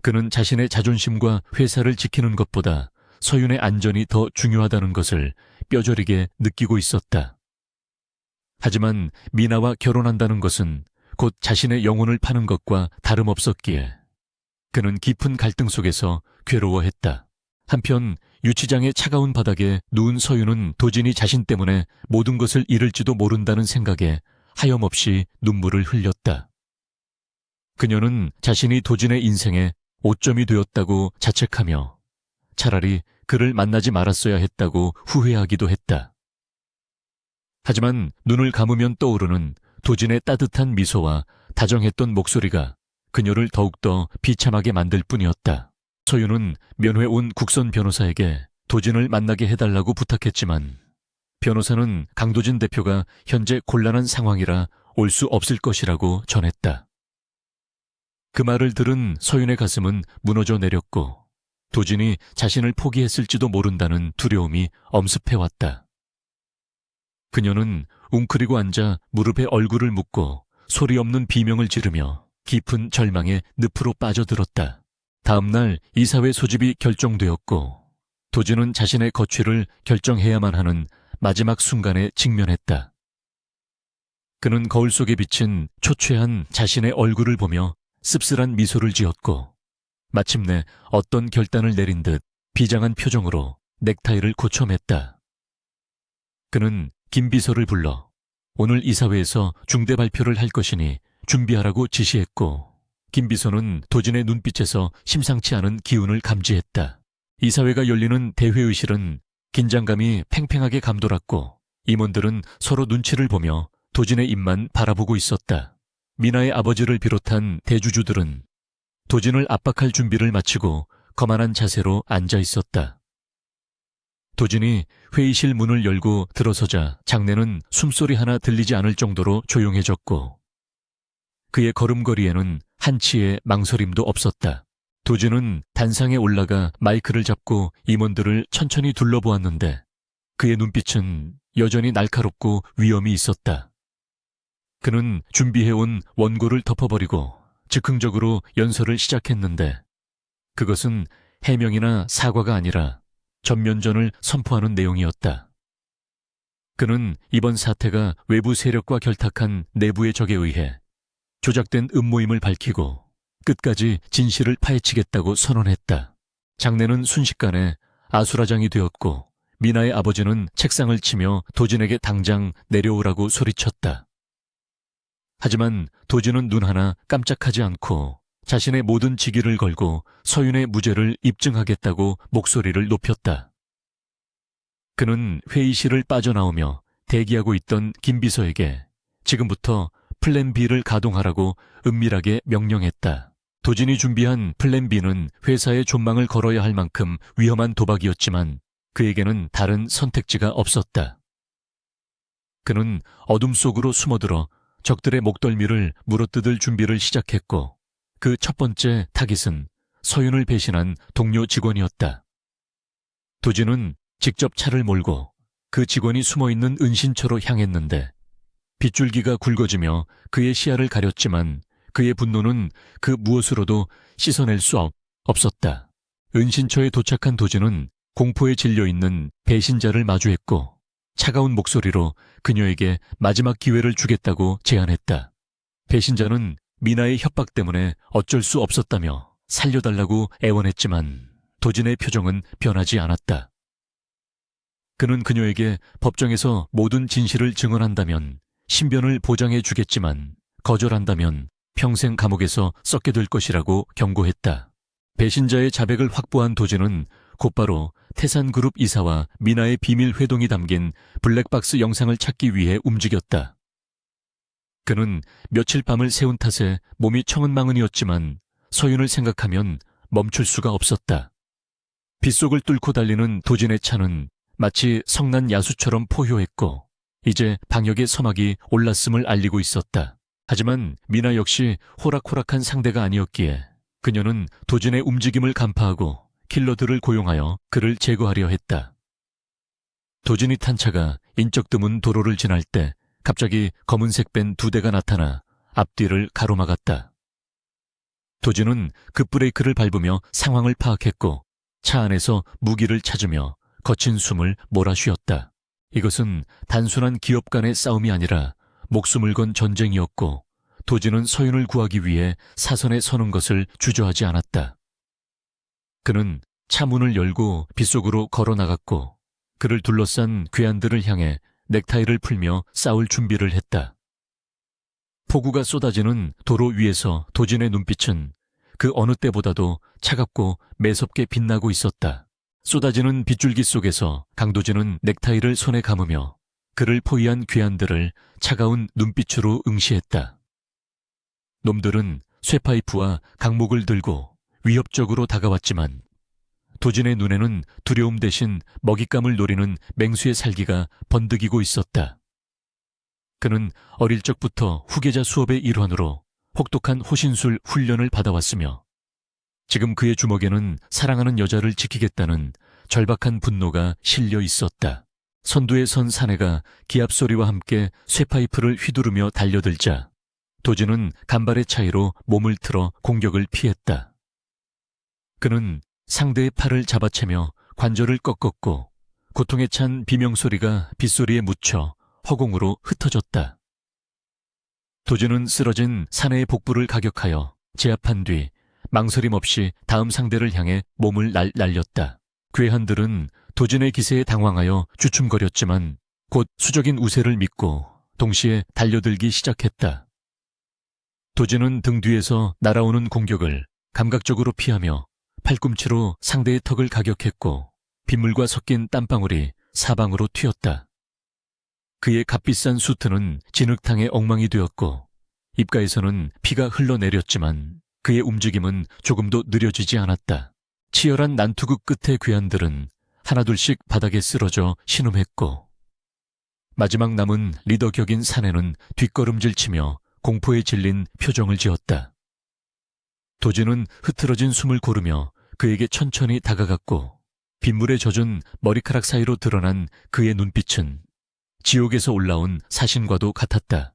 그는 자신의 자존심과 회사를 지키는 것보다 서윤의 안전이 더 중요하다는 것을 뼈저리게 느끼고 있었다. 하지만 미나와 결혼한다는 것은 곧 자신의 영혼을 파는 것과 다름없었기에 그는 깊은 갈등 속에서 괴로워했다. 한편 유치장의 차가운 바닥에 누운 서윤은 도진이 자신 때문에 모든 것을 잃을지도 모른다는 생각에 하염없이 눈물을 흘렸다. 그녀는 자신이 도진의 인생에 오점이 되었다고 자책하며 차라리 그를 만나지 말았어야 했다고 후회하기도 했다. 하지만 눈을 감으면 떠오르는 도진의 따뜻한 미소와 다정했던 목소리가 그녀를 더욱더 비참하게 만들 뿐이었다. 서윤은 면회 온 국선 변호사에게 도진을 만나게 해달라고 부탁했지만 변호사는 강도진 대표가 현재 곤란한 상황이라 올 수 없을 것이라고 전했다. 그 말을 들은 서윤의 가슴은 무너져 내렸고 도진이 자신을 포기했을지도 모른다는 두려움이 엄습해왔다. 그녀는 웅크리고 앉아 무릎에 얼굴을 묻고 소리 없는 비명을 지르며 깊은 절망의 늪으로 빠져들었다. 다음 날 이사회 소집이 결정되었고 도진은 자신의 거취를 결정해야만 하는 마지막 순간에 직면했다. 그는 거울 속에 비친 초췌한 자신의 얼굴을 보며 씁쓸한 미소를 지었고 마침내 어떤 결단을 내린 듯 비장한 표정으로 넥타이를 고쳐맸다. 그는 김 비서를 불러 오늘 이사회에서 중대 발표를 할 것이니 준비하라고 지시했고 김 비서는 도진의 눈빛에서 심상치 않은 기운을 감지했다. 이사회가 열리는 대회의실은 긴장감이 팽팽하게 감돌았고 임원들은 서로 눈치를 보며 도진의 입만 바라보고 있었다. 미나의 아버지를 비롯한 대주주들은 도진을 압박할 준비를 마치고 거만한 자세로 앉아 있었다. 도진이 회의실 문을 열고 들어서자 장내는 숨소리 하나 들리지 않을 정도로 조용해졌고 그의 걸음걸이에는 한치의 망설임도 없었다. 도진은 단상에 올라가 마이크를 잡고 임원들을 천천히 둘러보았는데 그의 눈빛은 여전히 날카롭고 위험이 있었다. 그는 준비해온 원고를 덮어버리고 즉흥적으로 연설을 시작했는데 그것은 해명이나 사과가 아니라 전면전을 선포하는 내용이었다. 그는 이번 사태가 외부 세력과 결탁한 내부의 적에 의해 조작된 음모임을 밝히고 끝까지 진실을 파헤치겠다고 선언했다. 장내는 순식간에 아수라장이 되었고 미나의 아버지는 책상을 치며 도진에게 당장 내려오라고 소리쳤다. 하지만 도진은 눈 하나 깜짝하지 않고 자신의 모든 직위를 걸고 서윤의 무죄를 입증하겠다고 목소리를 높였다. 그는 회의실을 빠져나오며 대기하고 있던 김 비서에게 지금부터 플랜 B를 가동하라고 은밀하게 명령했다. 도진이 준비한 플랜 B는 회사의 존망을 걸어야 할 만큼 위험한 도박이었지만 그에게는 다른 선택지가 없었다. 그는 어둠 속으로 숨어들어 적들의 목덜미를 물어뜯을 준비를 시작했고 그 첫 번째 타깃은 서윤을 배신한 동료 직원이었다. 도진은 직접 차를 몰고 그 직원이 숨어있는 은신처로 향했는데 빗줄기가 굵어지며 그의 시야를 가렸지만 그의 분노는 그 무엇으로도 씻어낼 수 없었다. 은신처에 도착한 도진은 공포에 질려있는 배신자를 마주했고 차가운 목소리로 그녀에게 마지막 기회를 주겠다고 제안했다. 배신자는 미나의 협박 때문에 어쩔 수 없었다며 살려달라고 애원했지만 도진의 표정은 변하지 않았다. 그는 그녀에게 법정에서 모든 진실을 증언한다면 신변을 보장해 주겠지만 거절한다면 평생 감옥에서 썩게 될 것이라고 경고했다. 배신자의 자백을 확보한 도진은 곧바로 태산그룹 이사와 미나의 비밀 회동이 담긴 블랙박스 영상을 찾기 위해 움직였다. 그는 며칠 밤을 새운 탓에 몸이 청은망은이었지만 서윤을 생각하면 멈출 수가 없었다. 빗속을 뚫고 달리는 도진의 차는 마치 성난 야수처럼 포효했고 이제 방역의 서막이 올랐음을 알리고 있었다. 하지만 미나 역시 호락호락한 상대가 아니었기에 그녀는 도진의 움직임을 간파하고 킬러들을 고용하여 그를 제거하려 했다. 도진이 탄 차가 인적 드문 도로를 지날 때 갑자기 검은색 밴 2대가 나타나 앞뒤를 가로막았다. 도진은 급브레이크를 밟으며 상황을 파악했고 차 안에서 무기를 찾으며 거친 숨을 몰아쉬었다. 이것은 단순한 기업 간의 싸움이 아니라 목숨을 건 전쟁이었고 도진은 서윤을 구하기 위해 사선에 서는 것을 주저하지 않았다. 그는 차 문을 열고 빗속으로 걸어나갔고 그를 둘러싼 괴한들을 향해 넥타이를 풀며 싸울 준비를 했다. 폭우가 쏟아지는 도로 위에서 도진의 눈빛은 그 어느 때보다도 차갑고 매섭게 빛나고 있었다. 쏟아지는 빗줄기 속에서 강도진은 넥타이를 손에 감으며 그를 포위한 괴한들을 차가운 눈빛으로 응시했다. 놈들은 쇠파이프와 강목을 들고 위협적으로 다가왔지만 도진의 눈에는 두려움 대신 먹잇감을 노리는 맹수의 살기가 번득이고 있었다. 그는 어릴 적부터 후계자 수업의 일환으로 혹독한 호신술 훈련을 받아왔으며 지금 그의 주먹에는 사랑하는 여자를 지키겠다는 절박한 분노가 실려 있었다. 선두에 선 사내가 기합 소리와 함께 쇠파이프를 휘두르며 달려들자 도진은 간발의 차이로 몸을 틀어 공격을 피했다. 그는 상대의 팔을 잡아채며 관절을 꺾었고 고통에 찬 비명소리가 빗소리에 묻혀 허공으로 흩어졌다. 도진은 쓰러진 사내의 복부를 가격하여 제압한 뒤 망설임 없이 다음 상대를 향해 몸을 날렸다. 괴한들은 도진의 기세에 당황하여 주춤거렸지만 곧 수적인 우세를 믿고 동시에 달려들기 시작했다. 도진은 등 뒤에서 날아오는 공격을 감각적으로 피하며 팔꿈치로 상대의 턱을 가격했고 빗물과 섞인 땀방울이 사방으로 튀었다. 그의 값비싼 수트는 진흙탕에 엉망이 되었고 입가에서는 피가 흘러내렸지만 그의 움직임은 조금도 느려지지 않았다. 치열한 난투극 끝의 괴한들은 하나둘씩 바닥에 쓰러져 신음했고 마지막 남은 리더 격인 사내는 뒷걸음질치며 공포에 질린 표정을 지었다. 도진은 흐트러진 숨을 고르며 그에게 천천히 다가갔고 빗물에 젖은 머리카락 사이로 드러난 그의 눈빛은 지옥에서 올라온 사신과도 같았다.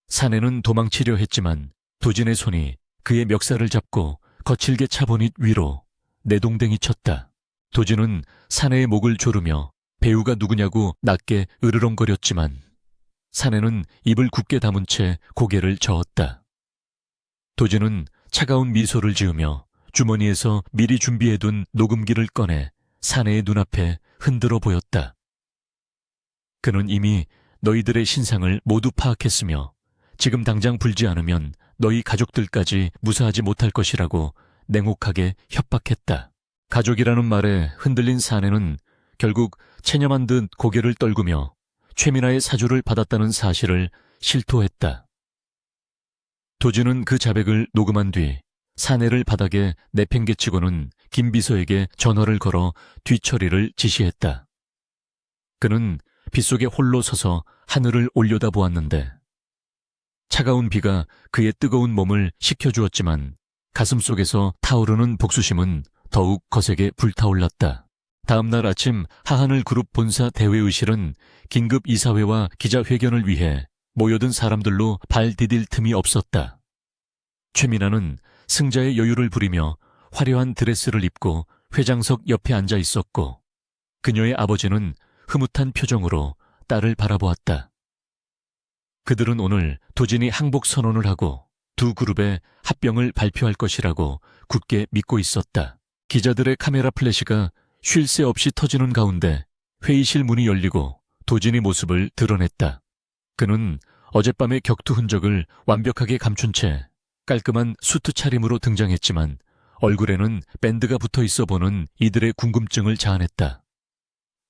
사내는 도망치려 했지만 도진의 손이 그의 멱살을 잡고 거칠게 차보닛 위로 내동댕이 쳤다. 도진은 사내의 목을 조르며 배우가 누구냐고 낮게 으르렁거렸지만 사내는 입을 굳게 다문 채 고개를 저었다. 도진은 차가운 미소를 지으며 주머니에서 미리 준비해둔 녹음기를 꺼내 사내의 눈앞에 흔들어 보였다. 그는 이미 너희들의 신상을 모두 파악했으며 지금 당장 불지 않으면 너희 가족들까지 무사하지 못할 것이라고 냉혹하게 협박했다. 가족이라는 말에 흔들린 사내는 결국 체념한 듯 고개를 떨구며 최민아의 사주를 받았다는 사실을 실토했다. 도진은 그 자백을 녹음한 뒤 사내를 바닥에 내팽개치고는 김 비서에게 전화를 걸어 뒤처리를 지시했다. 그는 빗속에 홀로 서서 하늘을 올려다보았는데 차가운 비가 그의 뜨거운 몸을 식혀주었지만 가슴속에서 타오르는 복수심은 더욱 거세게 불타올랐다. 다음날 아침 하하늘 그룹 본사 대회의실은 긴급 이사회와 기자회견을 위해 모여든 사람들로 발 디딜 틈이 없었다. 최민아는 승자의 여유를 부리며 화려한 드레스를 입고 회장석 옆에 앉아 있었고 그녀의 아버지는 흐뭇한 표정으로 딸을 바라보았다. 그들은 오늘 도진이 항복 선언을 하고 두 그룹의 합병을 발표할 것이라고 굳게 믿고 있었다. 기자들의 카메라 플래시가 쉴 새 없이 터지는 가운데 회의실 문이 열리고 도진이 모습을 드러냈다. 그는 어젯밤의 격투 흔적을 완벽하게 감춘 채 깔끔한 수트 차림으로 등장했지만 얼굴에는 밴드가 붙어 있어 보는 이들의 궁금증을 자아냈다.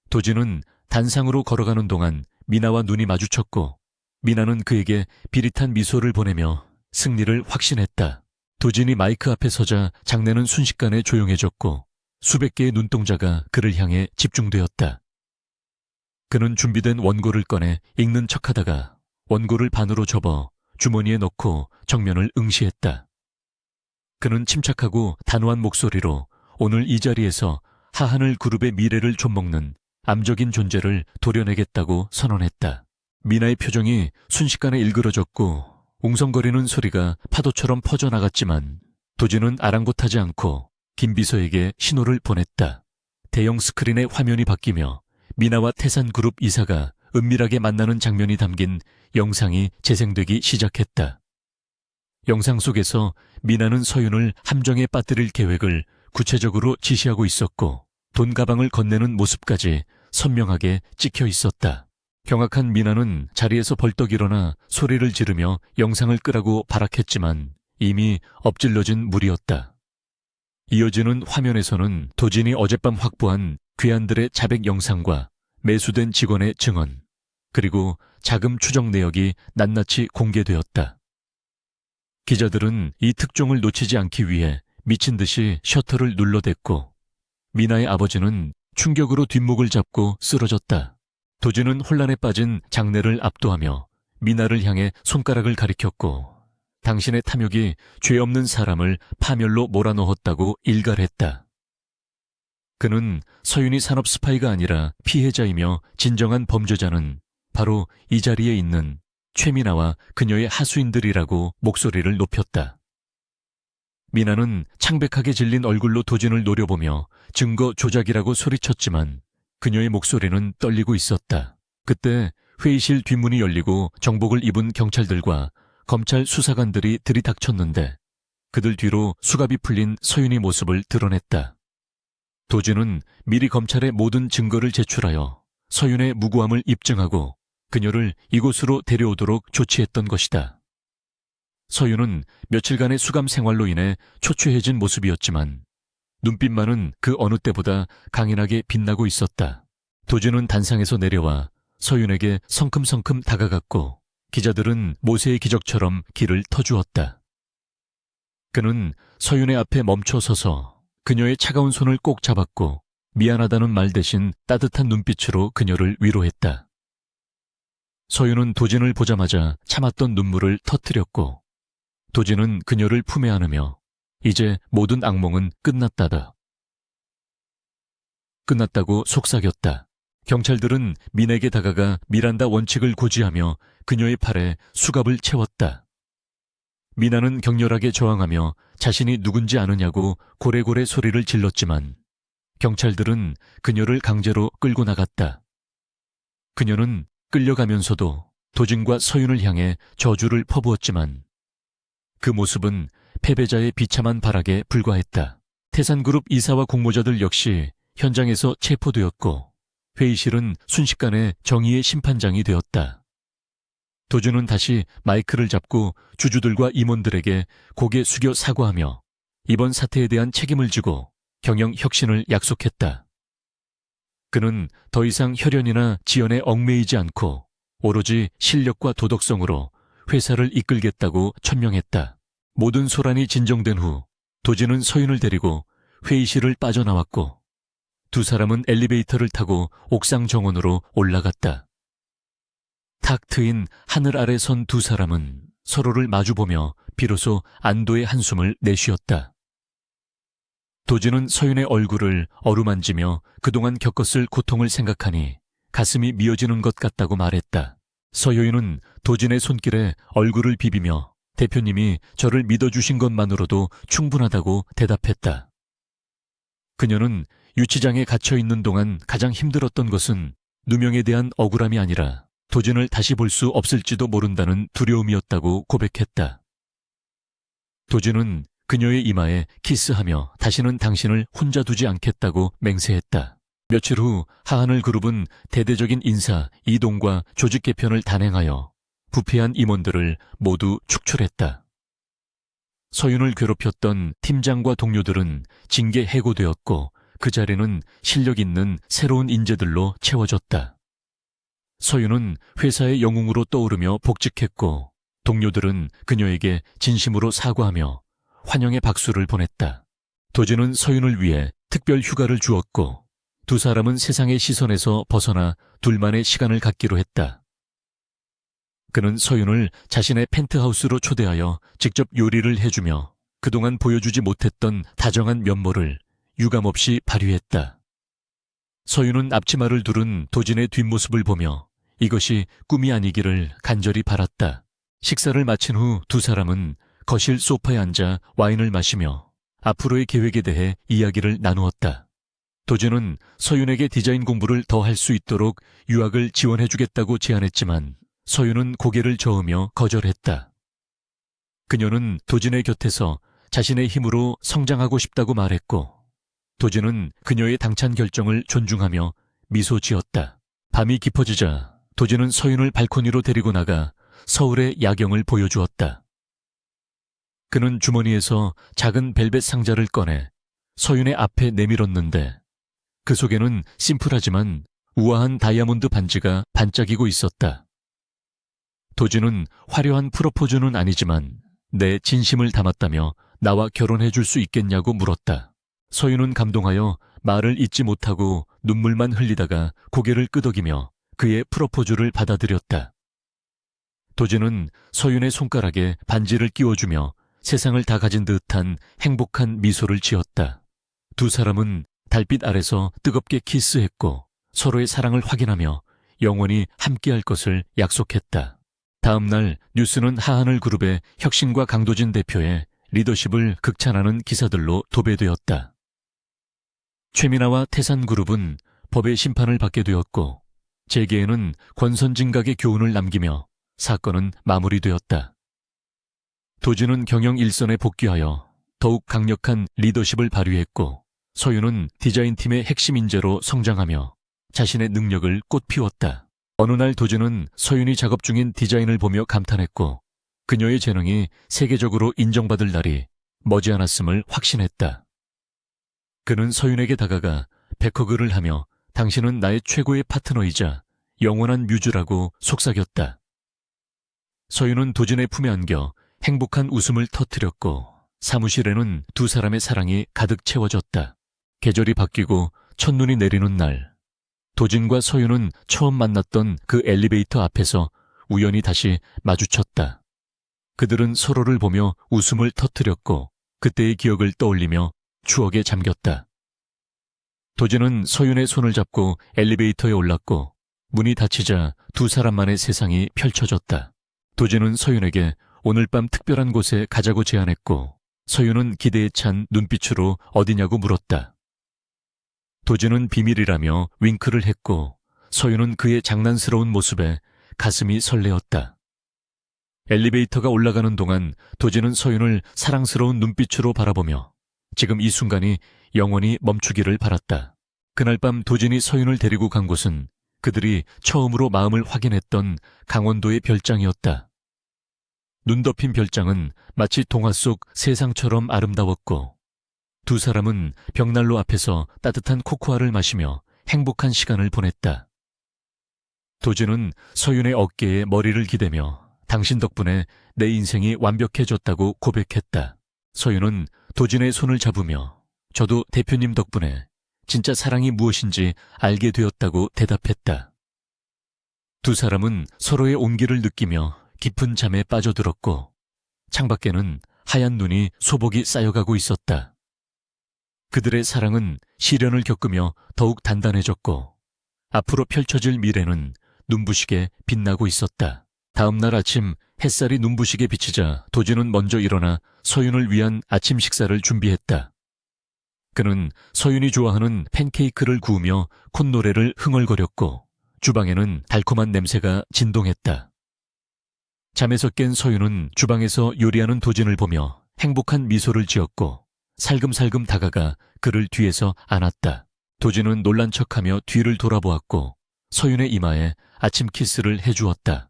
도진은 단상으로 걸어가는 동안 미나와 눈이 마주쳤고 미나는 그에게 비릿한 미소를 보내며 승리를 확신했다. 도진이 마이크 앞에 서자 장내는 순식간에 조용해졌고 수백 개의 눈동자가 그를 향해 집중되었다. 그는 준비된 원고를 꺼내 읽는 척하다가 원고를 반으로 접어 주머니에 넣고 정면을 응시했다. 그는 침착하고 단호한 목소리로 오늘 이 자리에서 하하늘 그룹의 미래를 좀먹는 암적인 존재를 도려내겠다고 선언했다. 미나의 표정이 순식간에 일그러졌고 웅성거리는 소리가 파도처럼 퍼져나갔지만 도진은 아랑곳하지 않고 김 비서에게 신호를 보냈다. 대형 스크린의 화면이 바뀌며 미나와 태산그룹 이사가 은밀하게 만나는 장면이 담긴 영상이 재생되기 시작했다. 영상 속에서 미나는 서윤을 함정에 빠뜨릴 계획을 구체적으로 지시하고 있었고 돈 가방을 건네는 모습까지 선명하게 찍혀 있었다. 경악한 미나는 자리에서 벌떡 일어나 소리를 지르며 영상을 끄라고 발악했지만 이미 엎질러진 물이었다. 이어지는 화면에서는 도진이 어젯밤 확보한 괴한들의 자백 영상과 매수된 직원의 증언, 그리고 자금 추적 내역이 낱낱이 공개되었다. 기자들은 이 특종을 놓치지 않기 위해 미친 듯이 셔터를 눌러댔고 미나의 아버지는 충격으로 뒷목을 잡고 쓰러졌다. 도준은 혼란에 빠진 장내를 압도하며 미나를 향해 손가락을 가리켰고 당신의 탐욕이 죄 없는 사람을 파멸로 몰아넣었다고 일갈했다. 그는 서윤이 산업 스파이가 아니라 피해자이며 진정한 범죄자는 바로 이 자리에 있는 최미나와 그녀의 하수인들이라고 목소리를 높였다. 미나는 창백하게 질린 얼굴로 도진을 노려보며 증거 조작이라고 소리쳤지만 그녀의 목소리는 떨리고 있었다. 그때 회의실 뒷문이 열리고 정복을 입은 경찰들과 검찰 수사관들이 들이닥쳤는데 그들 뒤로 수갑이 풀린 서윤의 모습을 드러냈다. 도진은 미리 검찰에 모든 증거를 제출하여 서윤의 무고함을 입증하고 그녀를 이곳으로 데려오도록 조치했던 것이다. 서윤은 며칠간의 수감 생활로 인해 초췌해진 모습이었지만 눈빛만은 그 어느 때보다 강인하게 빛나고 있었다. 도진은 단상에서 내려와 서윤에게 성큼성큼 다가갔고 기자들은 모세의 기적처럼 길을 터주었다. 그는 서윤의 앞에 멈춰 서서 그녀의 차가운 손을 꼭 잡았고 미안하다는 말 대신 따뜻한 눈빛으로 그녀를 위로했다. 서윤은 도진을 보자마자 참았던 눈물을 터뜨렸고 도진은 그녀를 품에 안으며 이제 모든 악몽은 끝났다다. 끝났다고 속삭였다. 경찰들은 민에게 다가가 미란다 원칙을 고지하며 그녀의 팔에 수갑을 채웠다. 미나는 격렬하게 저항하며 자신이 누군지 아느냐고 고래고래 소리를 질렀지만 경찰들은 그녀를 강제로 끌고 나갔다. 그녀는 끌려가면서도 도진과 서윤을 향해 저주를 퍼부었지만 그 모습은 패배자의 비참한 발악에 불과했다. 태산그룹 이사와 공모자들 역시 현장에서 체포되었고 회의실은 순식간에 정의의 심판장이 되었다. 도준은 다시 마이크를 잡고 주주들과 임원들에게 고개 숙여 사과하며 이번 사태에 대한 책임을 지고 경영 혁신을 약속했다. 그는 더 이상 혈연이나 지연에 얽매이지 않고 오로지 실력과 도덕성으로 회사를 이끌겠다고 천명했다. 모든 소란이 진정된 후 도진은 서윤을 데리고 회의실을 빠져나왔고 두 사람은 엘리베이터를 타고 옥상 정원으로 올라갔다. 탁 트인 하늘 아래 선 두 사람은 서로를 마주보며 비로소 안도의 한숨을 내쉬었다. 도진은 서윤의 얼굴을 어루만지며 그동안 겪었을 고통을 생각하니 가슴이 미어지는 것 같다고 말했다. 서윤은 도진의 손길에 얼굴을 비비며 대표님이 저를 믿어주신 것만으로도 충분하다고 대답했다. 그녀는 유치장에 갇혀있는 동안 가장 힘들었던 것은 누명에 대한 억울함이 아니라 도진을 다시 볼 수 없을지도 모른다는 두려움이었다고 고백했다. 도진은 그녀의 이마에 키스하며 다시는 당신을 혼자 두지 않겠다고 맹세했다. 며칠 후 하하늘 그룹은 대대적인 인사, 이동과 조직 개편을 단행하여 부패한 임원들을 모두 축출했다. 서윤을 괴롭혔던 팀장과 동료들은 징계 해고되었고 그 자리는 실력 있는 새로운 인재들로 채워졌다. 서윤은 회사의 영웅으로 떠오르며 복직했고 동료들은 그녀에게 진심으로 사과하며 환영의 박수를 보냈다. 도진은 서윤을 위해 특별 휴가를 주었고 두 사람은 세상의 시선에서 벗어나 둘만의 시간을 갖기로 했다. 그는 서윤을 자신의 펜트하우스로 초대하여 직접 요리를 해주며 그동안 보여주지 못했던 다정한 면모를 유감없이 발휘했다. 서윤은 앞치마를 두른 도진의 뒷모습을 보며 이것이 꿈이 아니기를 간절히 바랐다. 식사를 마친 후 두 사람은 거실 소파에 앉아 와인을 마시며 앞으로의 계획에 대해 이야기를 나누었다. 도진은 서윤에게 디자인 공부를 더 할 수 있도록 유학을 지원해주겠다고 제안했지만 서윤은 고개를 저으며 거절했다. 그녀는 도진의 곁에서 자신의 힘으로 성장하고 싶다고 말했고 도진은 그녀의 당찬 결정을 존중하며 미소 지었다. 밤이 깊어지자 도진은 서윤을 발코니로 데리고 나가 서울의 야경을 보여주었다. 그는 주머니에서 작은 벨벳 상자를 꺼내 서윤의 앞에 내밀었는데 그 속에는 심플하지만 우아한 다이아몬드 반지가 반짝이고 있었다. 도진은 화려한 프로포즈는 아니지만 내 진심을 담았다며 나와 결혼해 줄 수 있겠냐고 물었다. 서윤은 감동하여 말을 잇지 못하고 눈물만 흘리다가 고개를 끄덕이며 그의 프로포즈를 받아들였다. 도진은 서윤의 손가락에 반지를 끼워주며 세상을 다 가진 듯한 행복한 미소를 지었다. 두 사람은 달빛 아래서 뜨겁게 키스했고 서로의 사랑을 확인하며 영원히 함께할 것을 약속했다. 다음 날 뉴스는 하하늘 그룹의 혁신과 강도진 대표의 리더십을 극찬하는 기사들로 도배되었다. 최민아와 태산그룹은 법의 심판을 받게 되었고 재계에는 권선징각의 교훈을 남기며 사건은 마무리되었다. 도진은 경영 일선에 복귀하여 더욱 강력한 리더십을 발휘했고 서윤은 디자인팀의 핵심 인재로 성장하며 자신의 능력을 꽃피웠다. 어느 날 도진은 서윤이 작업 중인 디자인을 보며 감탄했고 그녀의 재능이 세계적으로 인정받을 날이 머지않았음을 확신했다. 그는 서윤에게 다가가 백허그를 하며 당신은 나의 최고의 파트너이자 영원한 뮤즈라고 속삭였다. 서윤은 도진의 품에 안겨 행복한 웃음을 터뜨렸고 사무실에는 두 사람의 사랑이 가득 채워졌다. 계절이 바뀌고 첫눈이 내리는 날, 도진과 서윤은 처음 만났던 그 엘리베이터 앞에서 우연히 다시 마주쳤다. 그들은 서로를 보며 웃음을 터뜨렸고 그때의 기억을 떠올리며 추억에 잠겼다. 도진은 서윤의 손을 잡고 엘리베이터에 올랐고 문이 닫히자 두 사람만의 세상이 펼쳐졌다. 도진은 서윤에게 오늘 밤 특별한 곳에 가자고 제안했고 서윤은 기대에 찬 눈빛으로 어디냐고 물었다. 도진은 비밀이라며 윙크를 했고 서윤은 그의 장난스러운 모습에 가슴이 설레었다. 엘리베이터가 올라가는 동안 도진은 서윤을 사랑스러운 눈빛으로 바라보며 지금 이 순간이 영원히 멈추기를 바랐다. 그날 밤 도진이 서윤을 데리고 간 곳은 그들이 처음으로 마음을 확인했던 강원도의 별장이었다. 눈 덮인 별장은 마치 동화 속 세상처럼 아름다웠고 두 사람은 벽난로 앞에서 따뜻한 코코아를 마시며 행복한 시간을 보냈다. 도진은 서윤의 어깨에 머리를 기대며 당신 덕분에 내 인생이 완벽해졌다고 고백했다. 서윤은 도진의 손을 잡으며 저도 대표님 덕분에 진짜 사랑이 무엇인지 알게 되었다고 대답했다. 두 사람은 서로의 온기를 느끼며 깊은 잠에 빠져들었고 창밖에는 하얀 눈이 소복이 쌓여가고 있었다. 그들의 사랑은 시련을 겪으며 더욱 단단해졌고 앞으로 펼쳐질 미래는 눈부시게 빛나고 있었다. 다음 날 아침 햇살이 눈부시게 비치자 도진은 먼저 일어나 서윤을 위한 아침 식사를 준비했다. 그는 서윤이 좋아하는 팬케이크를 구우며 콧노래를 흥얼거렸고 주방에는 달콤한 냄새가 진동했다. 잠에서 깬 서윤은 주방에서 요리하는 도진을 보며 행복한 미소를 지었고 살금살금 다가가 그를 뒤에서 안았다. 도진은 놀란 척하며 뒤를 돌아보았고 서윤의 이마에 아침 키스를 해주었다.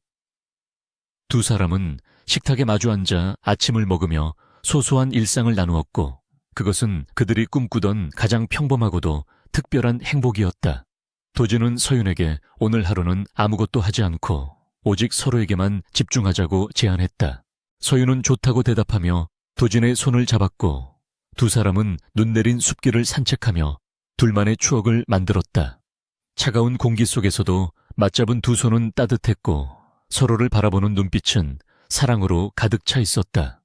두 사람은 식탁에 마주 앉아 아침을 먹으며 소소한 일상을 나누었고 그것은 그들이 꿈꾸던 가장 평범하고도 특별한 행복이었다. 도진은 서윤에게 오늘 하루는 아무것도 하지 않고 오직 서로에게만 집중하자고 제안했다. 서윤은 좋다고 대답하며 도진의 손을 잡았고 두 사람은 눈 내린 숲길을 산책하며 둘만의 추억을 만들었다. 차가운 공기 속에서도 맞잡은 두 손은 따뜻했고 서로를 바라보는 눈빛은 사랑으로 가득 차 있었다.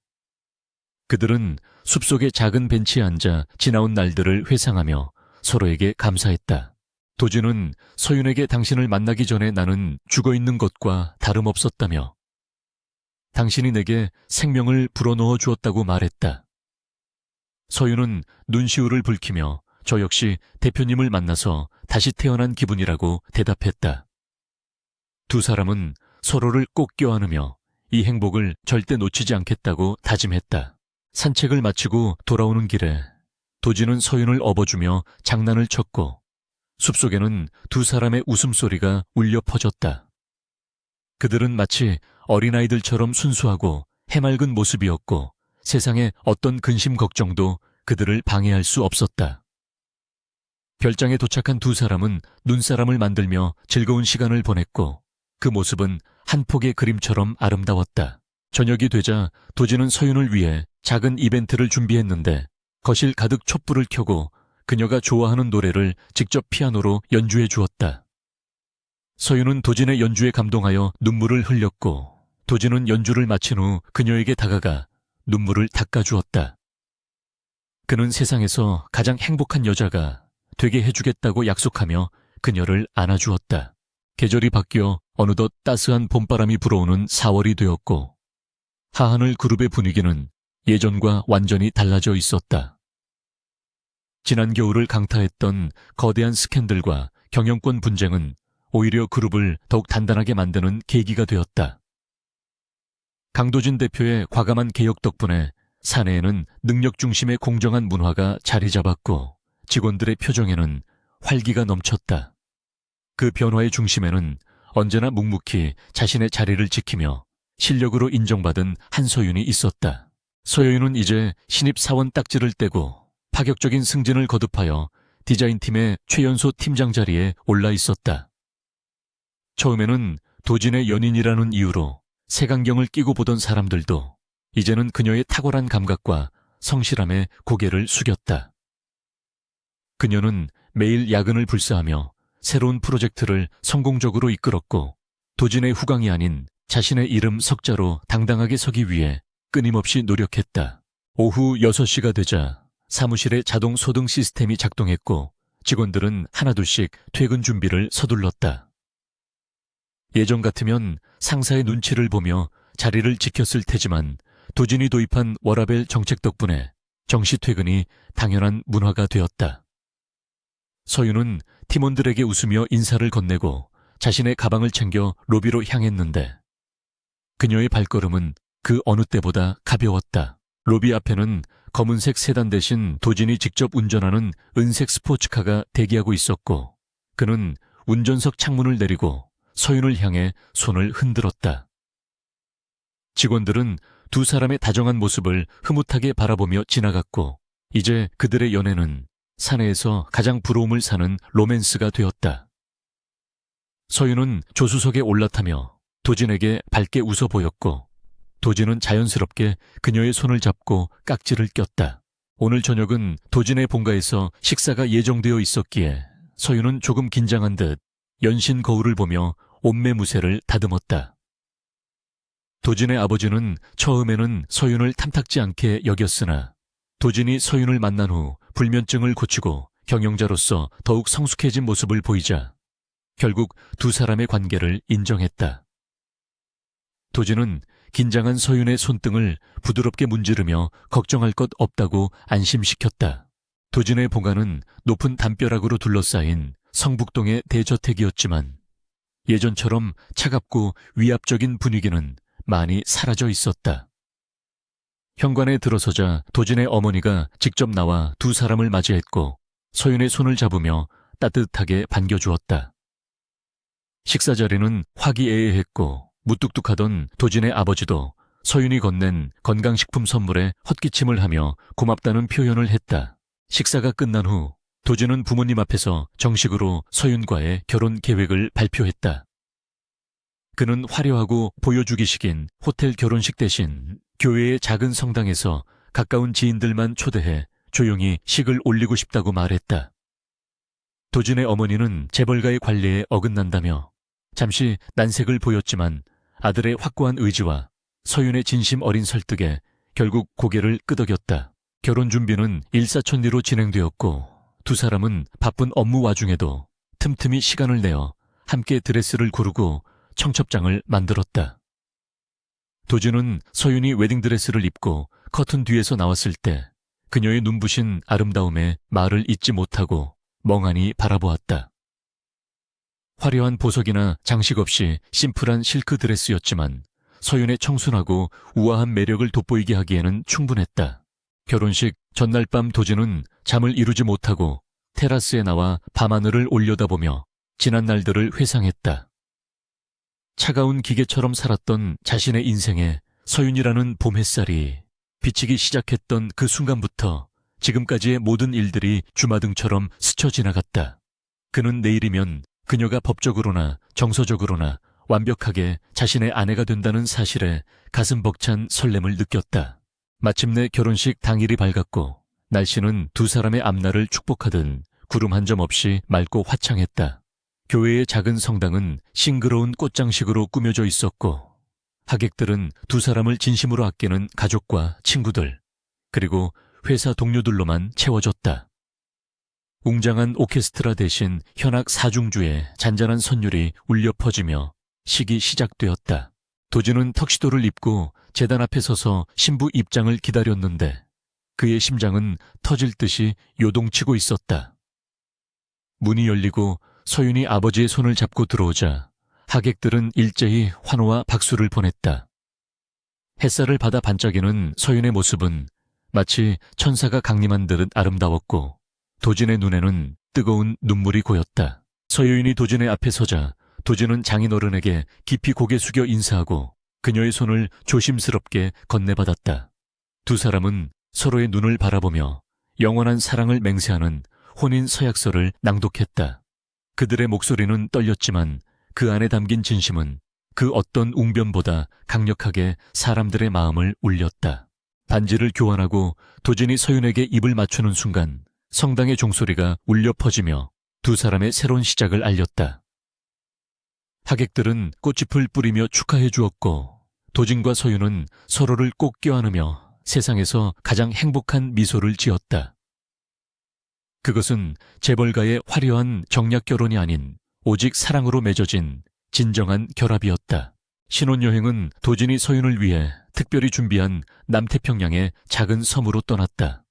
그들은 숲속의 작은 벤치에 앉아 지나온 날들을 회상하며 서로에게 감사했다. 도진은 서윤에게 당신을 만나기 전에 나는 죽어있는 것과 다름없었다며 당신이 내게 생명을 불어넣어 주었다고 말했다. 서윤은 눈시울을 붉히며 저 역시 대표님을 만나서 다시 태어난 기분이라고 대답했다. 두 사람은 서로를 꼭 껴안으며 이 행복을 절대 놓치지 않겠다고 다짐했다. 산책을 마치고 돌아오는 길에 도진은 서윤을 업어주며 장난을 쳤고 숲속에는 두 사람의 웃음소리가 울려 퍼졌다. 그들은 마치 어린아이들처럼 순수하고 해맑은 모습이었고 세상의 어떤 근심 걱정도 그들을 방해할 수 없었다. 별장에 도착한 두 사람은 눈사람을 만들며 즐거운 시간을 보냈고 그 모습은 한 폭의 그림처럼 아름다웠다. 저녁이 되자 도진은 서윤을 위해 작은 이벤트를 준비했는데 거실 가득 촛불을 켜고 그녀가 좋아하는 노래를 직접 피아노로 연주해 주었다. 서윤은 도진의 연주에 감동하여 눈물을 흘렸고 도진은 연주를 마친 후 그녀에게 다가가 눈물을 닦아주었다. 그는 세상에서 가장 행복한 여자가 되게 해주겠다고 약속하며 그녀를 안아주었다. 계절이 바뀌어 어느덧 따스한 봄바람이 불어오는 4월이 되었고 하하늘 그룹의 분위기는 예전과 완전히 달라져 있었다. 지난 겨울을 강타했던 거대한 스캔들과 경영권 분쟁은 오히려 그룹을 더욱 단단하게 만드는 계기가 되었다. 강도진 대표의 과감한 개혁 덕분에 사내에는 능력 중심의 공정한 문화가 자리 잡았고 직원들의 표정에는 활기가 넘쳤다. 그 변화의 중심에는 언제나 묵묵히 자신의 자리를 지키며 실력으로 인정받은 한서윤이 있었다. 서윤은 이제 신입 사원 딱지를 떼고 파격적인 승진을 거듭하여 디자인팀의 최연소 팀장 자리에 올라 있었다. 처음에는 도진의 연인이라는 이유로 색안경을 끼고 보던 사람들도 이제는 그녀의 탁월한 감각과 성실함에 고개를 숙였다. 그녀는 매일 야근을 불사하며 새로운 프로젝트를 성공적으로 이끌었고 도진의 후광이 아닌 자신의 이름 석자로 당당하게 서기 위해 끊임없이 노력했다. 오후 6시가 되자 사무실의 자동 소등 시스템이 작동했고 직원들은 하나둘씩 퇴근 준비를 서둘렀다. 예전 같으면 상사의 눈치를 보며 자리를 지켰을 테지만 도진이 도입한 워라밸 정책 덕분에 정시 퇴근이 당연한 문화가 되었다. 서윤은 팀원들에게 웃으며 인사를 건네고 자신의 가방을 챙겨 로비로 향했는데 그녀의 발걸음은 그 어느 때보다 가벼웠다. 로비 앞에는 검은색 세단 대신 도진이 직접 운전하는 은색 스포츠카가 대기하고 있었고 그는 운전석 창문을 내리고 서윤을 향해 손을 흔들었다. 직원들은 두 사람의 다정한 모습을 흐뭇하게 바라보며 지나갔고 이제 그들의 연애는 사내에서 가장 부러움을 사는 로맨스가 되었다. 서윤은 조수석에 올라타며 도진에게 밝게 웃어 보였고 도진은 자연스럽게 그녀의 손을 잡고 깍지를 꼈다. 오늘 저녁은 도진의 본가에서 식사가 예정되어 있었기에 서윤은 조금 긴장한 듯 연신 거울을 보며 옷매무새를 다듬었다. 도진의 아버지는 처음에는 서윤을 탐탁지 않게 여겼으나 도진이 서윤을 만난 후 불면증을 고치고 경영자로서 더욱 성숙해진 모습을 보이자 결국 두 사람의 관계를 인정했다. 도진은 긴장한 서윤의 손등을 부드럽게 문지르며 걱정할 것 없다고 안심시켰다. 도진의 본가는 높은 담벼락으로 둘러싸인 성북동의 대저택이었지만 예전처럼 차갑고 위압적인 분위기는 많이 사라져 있었다. 현관에 들어서자 도진의 어머니가 직접 나와 두 사람을 맞이했고 서윤의 손을 잡으며 따뜻하게 반겨주었다. 식사 자리는 화기애애했고 무뚝뚝하던 도진의 아버지도 서윤이 건넨 건강식품 선물에 헛기침을 하며 고맙다는 표현을 했다. 식사가 끝난 후 도진은 부모님 앞에서 정식으로 서윤과의 결혼 계획을 발표했다. 그는 화려하고 보여주기식인 호텔 결혼식 대신 교회의 작은 성당에서 가까운 지인들만 초대해 조용히 식을 올리고 싶다고 말했다. 도진의 어머니는 재벌가의 관리에 어긋난다며 잠시 난색을 보였지만 아들의 확고한 의지와 서윤의 진심 어린 설득에 결국 고개를 끄덕였다. 결혼 준비는 일사천리로 진행되었고 두 사람은 바쁜 업무 와중에도 틈틈이 시간을 내어 함께 드레스를 고르고 청첩장을 만들었다. 도진은 서윤이 웨딩드레스를 입고 커튼 뒤에서 나왔을 때 그녀의 눈부신 아름다움에 말을 잇지 못하고 멍하니 바라보았다. 화려한 보석이나 장식 없이 심플한 실크 드레스였지만 서윤의 청순하고 우아한 매력을 돋보이게 하기에는 충분했다. 결혼식 전날 밤 도진은 잠을 이루지 못하고 테라스에 나와 밤하늘을 올려다보며 지난 날들을 회상했다. 차가운 기계처럼 살았던 자신의 인생에 서윤이라는 봄 햇살이 비치기 시작했던 그 순간부터 지금까지의 모든 일들이 주마등처럼 스쳐 지나갔다. 그는 내일이면 그녀가 법적으로나 정서적으로나 완벽하게 자신의 아내가 된다는 사실에 가슴 벅찬 설렘을 느꼈다. 마침내 결혼식 당일이 밝았고 날씨는 두 사람의 앞날을 축복하듯 구름 한 점 없이 맑고 화창했다. 교회의 작은 성당은 싱그러운 꽃장식으로 꾸며져 있었고 하객들은 두 사람을 진심으로 아끼는 가족과 친구들 그리고 회사 동료들로만 채워졌다. 웅장한 오케스트라 대신 현악 사중주의 잔잔한 선율이 울려 퍼지며 식이 시작되었다. 도지는 턱시도를 입고 제단 앞에 서서 신부 입장을 기다렸는데 그의 심장은 터질 듯이 요동치고 있었다. 문이 열리고 서윤이 아버지의 손을 잡고 들어오자 하객들은 일제히 환호와 박수를 보냈다. 햇살을 받아 반짝이는 서윤의 모습은 마치 천사가 강림한 듯 아름다웠고 도진의 눈에는 뜨거운 눈물이 고였다. 서유인이 도진의 앞에 서자 도진은 장인어른에게 깊이 고개 숙여 인사하고 그녀의 손을 조심스럽게 건네받았다. 두 사람은 서로의 눈을 바라보며 영원한 사랑을 맹세하는 혼인 서약서를 낭독했다. 그들의 목소리는 떨렸지만 그 안에 담긴 진심은 그 어떤 웅변보다 강력하게 사람들의 마음을 울렸다. 반지를 교환하고 도진이 서윤에게 입을 맞추는 순간 성당의 종소리가 울려 퍼지며 두 사람의 새로운 시작을 알렸다. 하객들은 꽃잎을 뿌리며 축하해 주었고 도진과 서윤은 서로를 꼭 껴안으며 세상에서 가장 행복한 미소를 지었다. 그것은 재벌가의 화려한 정략 결혼이 아닌 오직 사랑으로 맺어진 진정한 결합이었다. 신혼여행은 도진이 서윤을 위해 특별히 준비한 남태평양의 작은 섬으로 떠났다.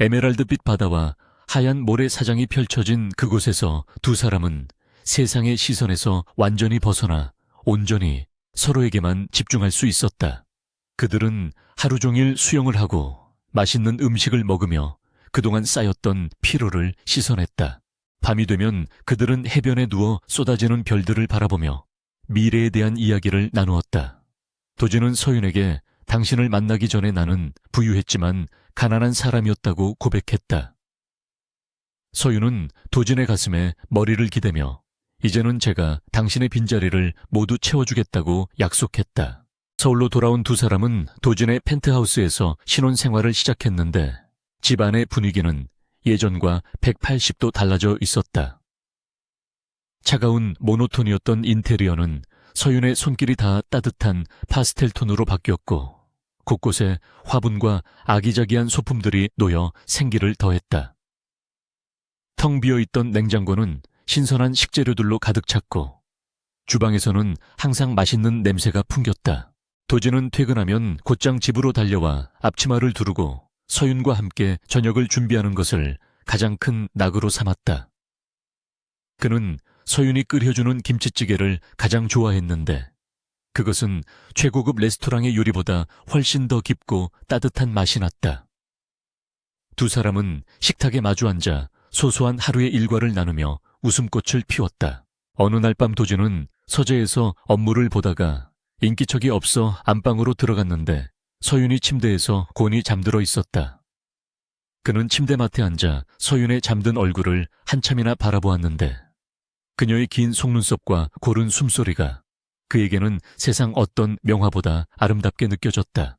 에메랄드빛 바다와 하얀 모래사장이 펼쳐진 그곳에서 두 사람은 세상의 시선에서 완전히 벗어나 온전히 서로에게만 집중할 수 있었다. 그들은 하루 종일 수영을 하고 맛있는 음식을 먹으며 그동안 쌓였던 피로를 씻어냈다. 밤이 되면 그들은 해변에 누워 쏟아지는 별들을 바라보며 미래에 대한 이야기를 나누었다. 도진은 서윤에게 당신을 만나기 전에 나는 부유했지만 가난한 사람이었다고 고백했다. 서윤은 도진의 가슴에 머리를 기대며 이제는 제가 당신의 빈자리를 모두 채워주겠다고 약속했다. 서울로 돌아온 두 사람은 도진의 펜트하우스에서 신혼생활을 시작했는데 집안의 분위기는 예전과 180도 달라져 있었다. 차가운 모노톤이었던 인테리어는 서윤의 손길이 닿아 따뜻한 파스텔 톤으로 바뀌었고 곳곳에 화분과 아기자기한 소품들이 놓여 생기를 더했다. 텅 비어있던 냉장고는 신선한 식재료들로 가득 찼고 주방에서는 항상 맛있는 냄새가 풍겼다. 도진은 퇴근하면 곧장 집으로 달려와 앞치마를 두르고 서윤과 함께 저녁을 준비하는 것을 가장 큰 낙으로 삼았다. 그는 서윤이 끓여주는 김치찌개를 가장 좋아했는데 그것은 최고급 레스토랑의 요리보다 훨씬 더 깊고 따뜻한 맛이 났다. 두 사람은 식탁에 마주 앉아 소소한 하루의 일과를 나누며 웃음꽃을 피웠다. 어느 날 밤 도진은 서재에서 업무를 보다가 인기척이 없어 안방으로 들어갔는데 서윤이 침대에서 곤히 잠들어 있었다. 그는 침대맡에 앉아 서윤의 잠든 얼굴을 한참이나 바라보았는데 그녀의 긴 속눈썹과 고른 숨소리가 그에게는 세상 어떤 명화보다 아름답게 느껴졌다.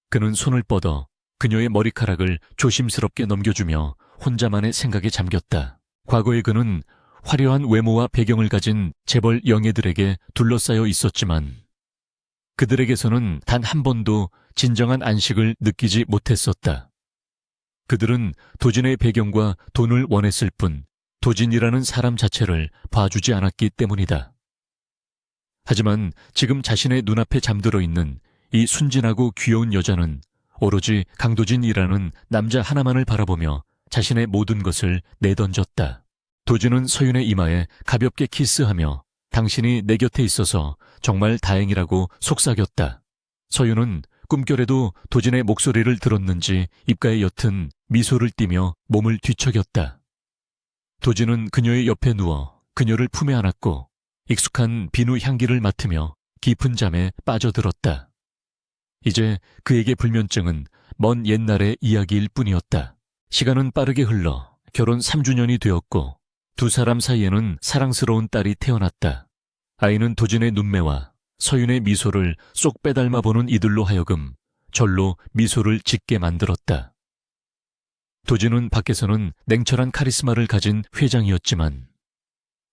그는 손을 뻗어 그녀의 머리카락을 조심스럽게 넘겨주며 혼자만의 생각에 잠겼다. 과거에 그는 화려한 외모와 배경을 가진 재벌 영예들에게 둘러싸여 있었지만 그들에게서는 단 한 번도 진정한 안식을 느끼지 못했었다. 그들은 도진의 배경과 돈을 원했을 뿐 도진이라는 사람 자체를 봐주지 않았기 때문이다. 하지만 지금 자신의 눈앞에 잠들어 있는 이 순진하고 귀여운 여자는 오로지 강도진이라는 남자 하나만을 바라보며 자신의 모든 것을 내던졌다. 도진은 서윤의 이마에 가볍게 키스하며 당신이 내 곁에 있어서 정말 다행이라고 속삭였다. 서윤은 꿈결에도 도진의 목소리를 들었는지 입가에 옅은 미소를 띠며 몸을 뒤척였다. 도진은 그녀의 옆에 누워 그녀를 품에 안았고 익숙한 비누 향기를 맡으며 깊은 잠에 빠져들었다. 이제 그에게 불면증은 먼 옛날의 이야기일 뿐이었다. 시간은 빠르게 흘러 결혼 3주년이 되었고 두 사람 사이에는 사랑스러운 딸이 태어났다. 아이는 도진의 눈매와 서윤의 미소를 쏙 빼닮아 보는 이들로 하여금 절로 미소를 짓게 만들었다. 도진은 밖에서는 냉철한 카리스마를 가진 회장이었지만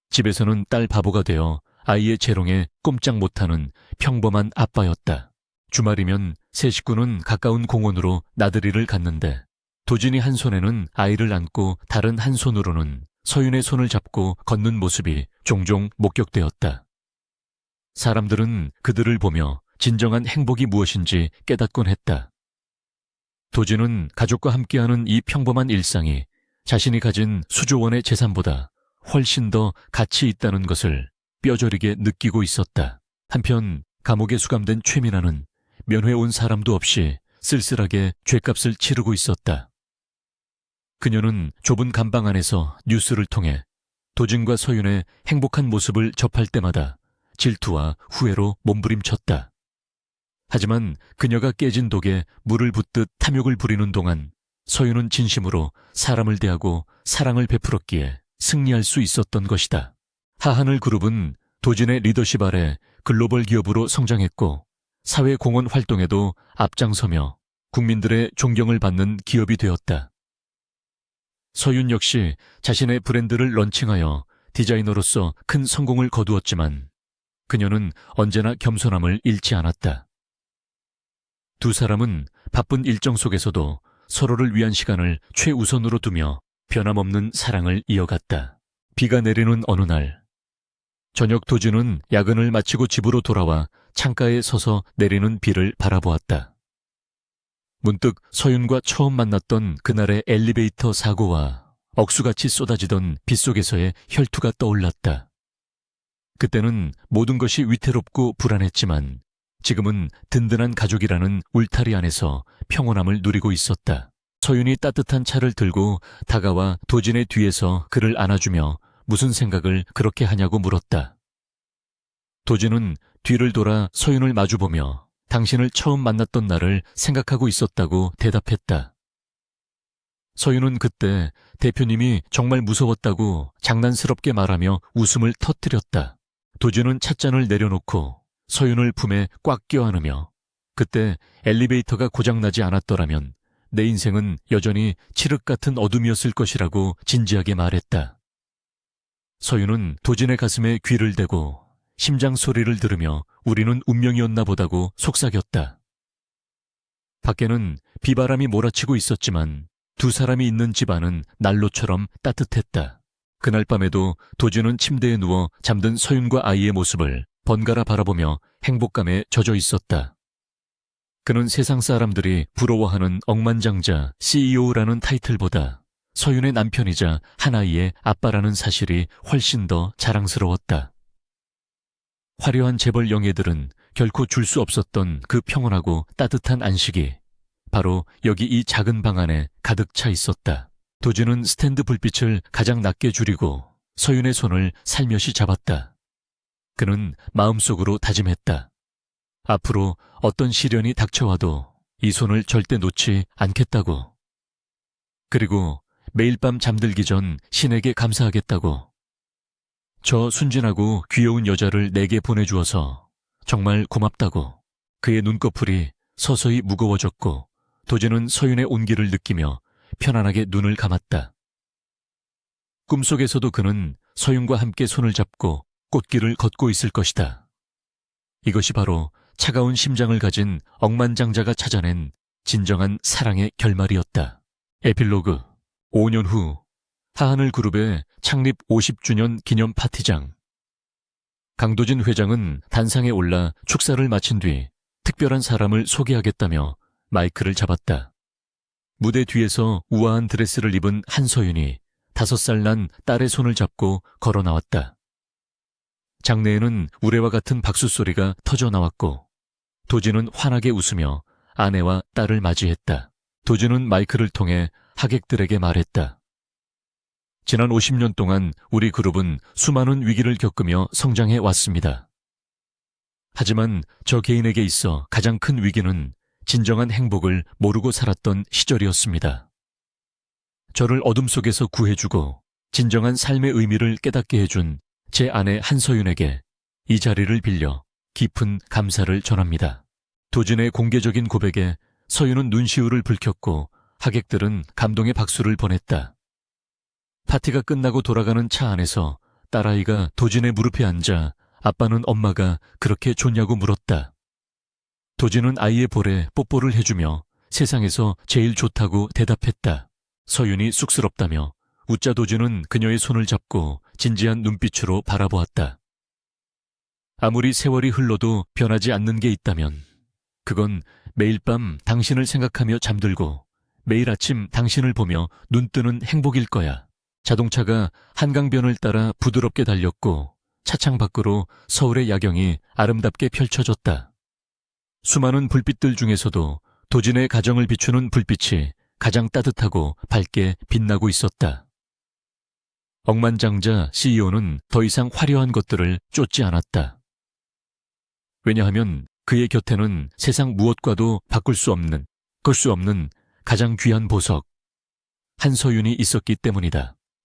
집에서는 딸 바보가 되어 아이의 재롱에 꼼짝 못하는 평범한 아빠였다. 주말이면 세 식구는 가까운 공원으로 나들이를 갔는데 도진이 한 손에는 아이를 안고 다른 한 손으로는 서윤의 손을 잡고 걷는 모습이 종종 목격되었다. 사람들은 그들을 보며 진정한 행복이 무엇인지 깨닫곤 했다. 도진은 가족과 함께하는 이 평범한 일상이 자신이 가진 수조 원의 재산보다 훨씬 더 가치 있다는 것을 뼈저리게 느끼고 있었다. 한편 감옥에 수감된 최민아는 면회 온 사람도 없이 쓸쓸하게 죗값을 치르고 있었다. 그녀는 좁은 감방 안에서 뉴스를 통해 도진과 서윤의 행복한 모습을 접할 때마다 질투와 후회로 몸부림쳤다. 하지만 그녀가 깨진 독에 물을 붓듯 탐욕을 부리는 동안 서윤은 진심으로 사람을 대하고 사랑을 베풀었기에 승리할 수 있었던 것이다. 하하늘 그룹은 도진의 리더십 아래 글로벌 기업으로 성장했고 사회공헌 활동에도 앞장서며 국민들의 존경을 받는 기업이 되었다. 서윤 역시 자신의 브랜드를 런칭하여 디자이너로서 큰 성공을 거두었지만 그녀는 언제나 겸손함을 잃지 않았다. 두 사람은 바쁜 일정 속에서도 서로를 위한 시간을 최우선으로 두며 변함없는 사랑을 이어갔다. 비가 내리는 어느 날, 저녁 도진은 야근을 마치고 집으로 돌아와 창가에 서서 내리는 비를 바라보았다. 문득 서윤과 처음 만났던 그날의 엘리베이터 사고와 억수같이 쏟아지던 빗속에서의 혈투가 떠올랐다. 그때는 모든 것이 위태롭고 불안했지만 지금은 든든한 가족이라는 울타리 안에서 평온함을 누리고 있었다. 서윤이 따뜻한 차를 들고 다가와 도진의 뒤에서 그를 안아주며 무슨 생각을 그렇게 하냐고 물었다. 도진은 뒤를 돌아 서윤을 마주보며 당신을 처음 만났던 날을 생각하고 있었다고 대답했다. 서윤은 그때 대표님이 정말 무서웠다고 장난스럽게 말하며 웃음을 터뜨렸다. 도진은 찻잔을 내려놓고 서윤을 품에 꽉 껴안으며 그때 엘리베이터가 고장나지 않았더라면 내 인생은 여전히 칠흑 같은 어둠이었을 것이라고 진지하게 말했다. 서윤은 도진의 가슴에 귀를 대고 심장 소리를 들으며 우리는 운명이었나 보다고 속삭였다. 밖에는 비바람이 몰아치고 있었지만 두 사람이 있는 집 안은 난로처럼 따뜻했다. 그날 밤에도 도진은 침대에 누워 잠든 서윤과 아이의 모습을 번갈아 바라보며 행복감에 젖어 있었다. 그는 세상 사람들이 부러워하는 억만장자 CEO라는 타이틀보다 서윤의 남편이자 한 아이의 아빠라는 사실이 훨씬 더 자랑스러웠다. 화려한 재벌 영예들은 결코 줄 수 없었던 그 평온하고 따뜻한 안식이 바로 여기 이 작은 방 안에 가득 차 있었다. 도진은 스탠드 불빛을 가장 낮게 줄이고 서윤의 손을 살며시 잡았다. 그는 마음속으로 다짐했다. 앞으로 어떤 시련이 닥쳐와도 이 손을 절대 놓지 않겠다고. 그리고 매일 밤 잠들기 전 신에게 감사하겠다고. 저 순진하고 귀여운 여자를 내게 보내주어서 정말 고맙다고. 그의 눈꺼풀이 서서히 무거워졌고 도진은 서윤의 온기를 느끼며 편안하게 눈을 감았다. 꿈속에서도 그는 서윤과 함께 손을 잡고 꽃길을 걷고 있을 것이다. 이것이 바로 차가운 심장을 가진 억만장자가 찾아낸 진정한 사랑의 결말이었다. 에필로그 5년 후 하하늘 그룹의 창립 50주년 기념 파티장. 강도진 회장은 단상에 올라 축사를 마친 뒤 특별한 사람을 소개하겠다며 마이크를 잡았다. 무대 뒤에서 우아한 드레스를 입은 한서윤이 5살 난 딸의 손을 잡고 걸어 나왔다. 장내에는 우레와 같은 박수 소리가 터져 나왔고 도진은 환하게 웃으며 아내와 딸을 맞이했다. 도진은 마이크를 통해 하객들에게 말했다. 지난 50년 동안 우리 그룹은 수많은 위기를 겪으며 성장해 왔습니다. 하지만 저 개인에게 있어 가장 큰 위기는 진정한 행복을 모르고 살았던 시절이었습니다. 저를 어둠 속에서 구해주고 진정한 삶의 의미를 깨닫게 해준 제 아내 한서윤에게 이 자리를 빌려 깊은 감사를 전합니다. 도진의 공개적인 고백에 서윤은 눈시울을 붉혔고 하객들은 감동의 박수를 보냈다. 파티가 끝나고 돌아가는 차 안에서 딸아이가 도진의 무릎에 앉아 아빠는 엄마가 그렇게 좋냐고 물었다. 도진은 아이의 볼에 뽀뽀를 해주며 세상에서 제일 좋다고 대답했다. 서윤이 쑥스럽다며 웃자 도진은 그녀의 손을 잡고 진지한 눈빛으로 바라보았다. 아무리 세월이 흘러도 변하지 않는 게 있다면 그건 매일 밤 당신을 생각하며 잠들고 매일 아침 당신을 보며 눈 뜨는 행복일 거야. 자동차가 한강변을 따라 부드럽게 달렸고 차창 밖으로 서울의 야경이 아름답게 펼쳐졌다. 수많은 불빛들 중에서도 도진의 가정을 비추는 불빛이 가장 따뜻하고 밝게 빛나고 있었다. 억만장자 CEO는 더 이상 화려한 것들을 쫓지 않았다. 왜냐하면 그의 곁에는 세상 무엇과도 바꿀 수 없는, 끌 수 없는 가장 귀한 보석, 한서윤이 있었기 때문이다.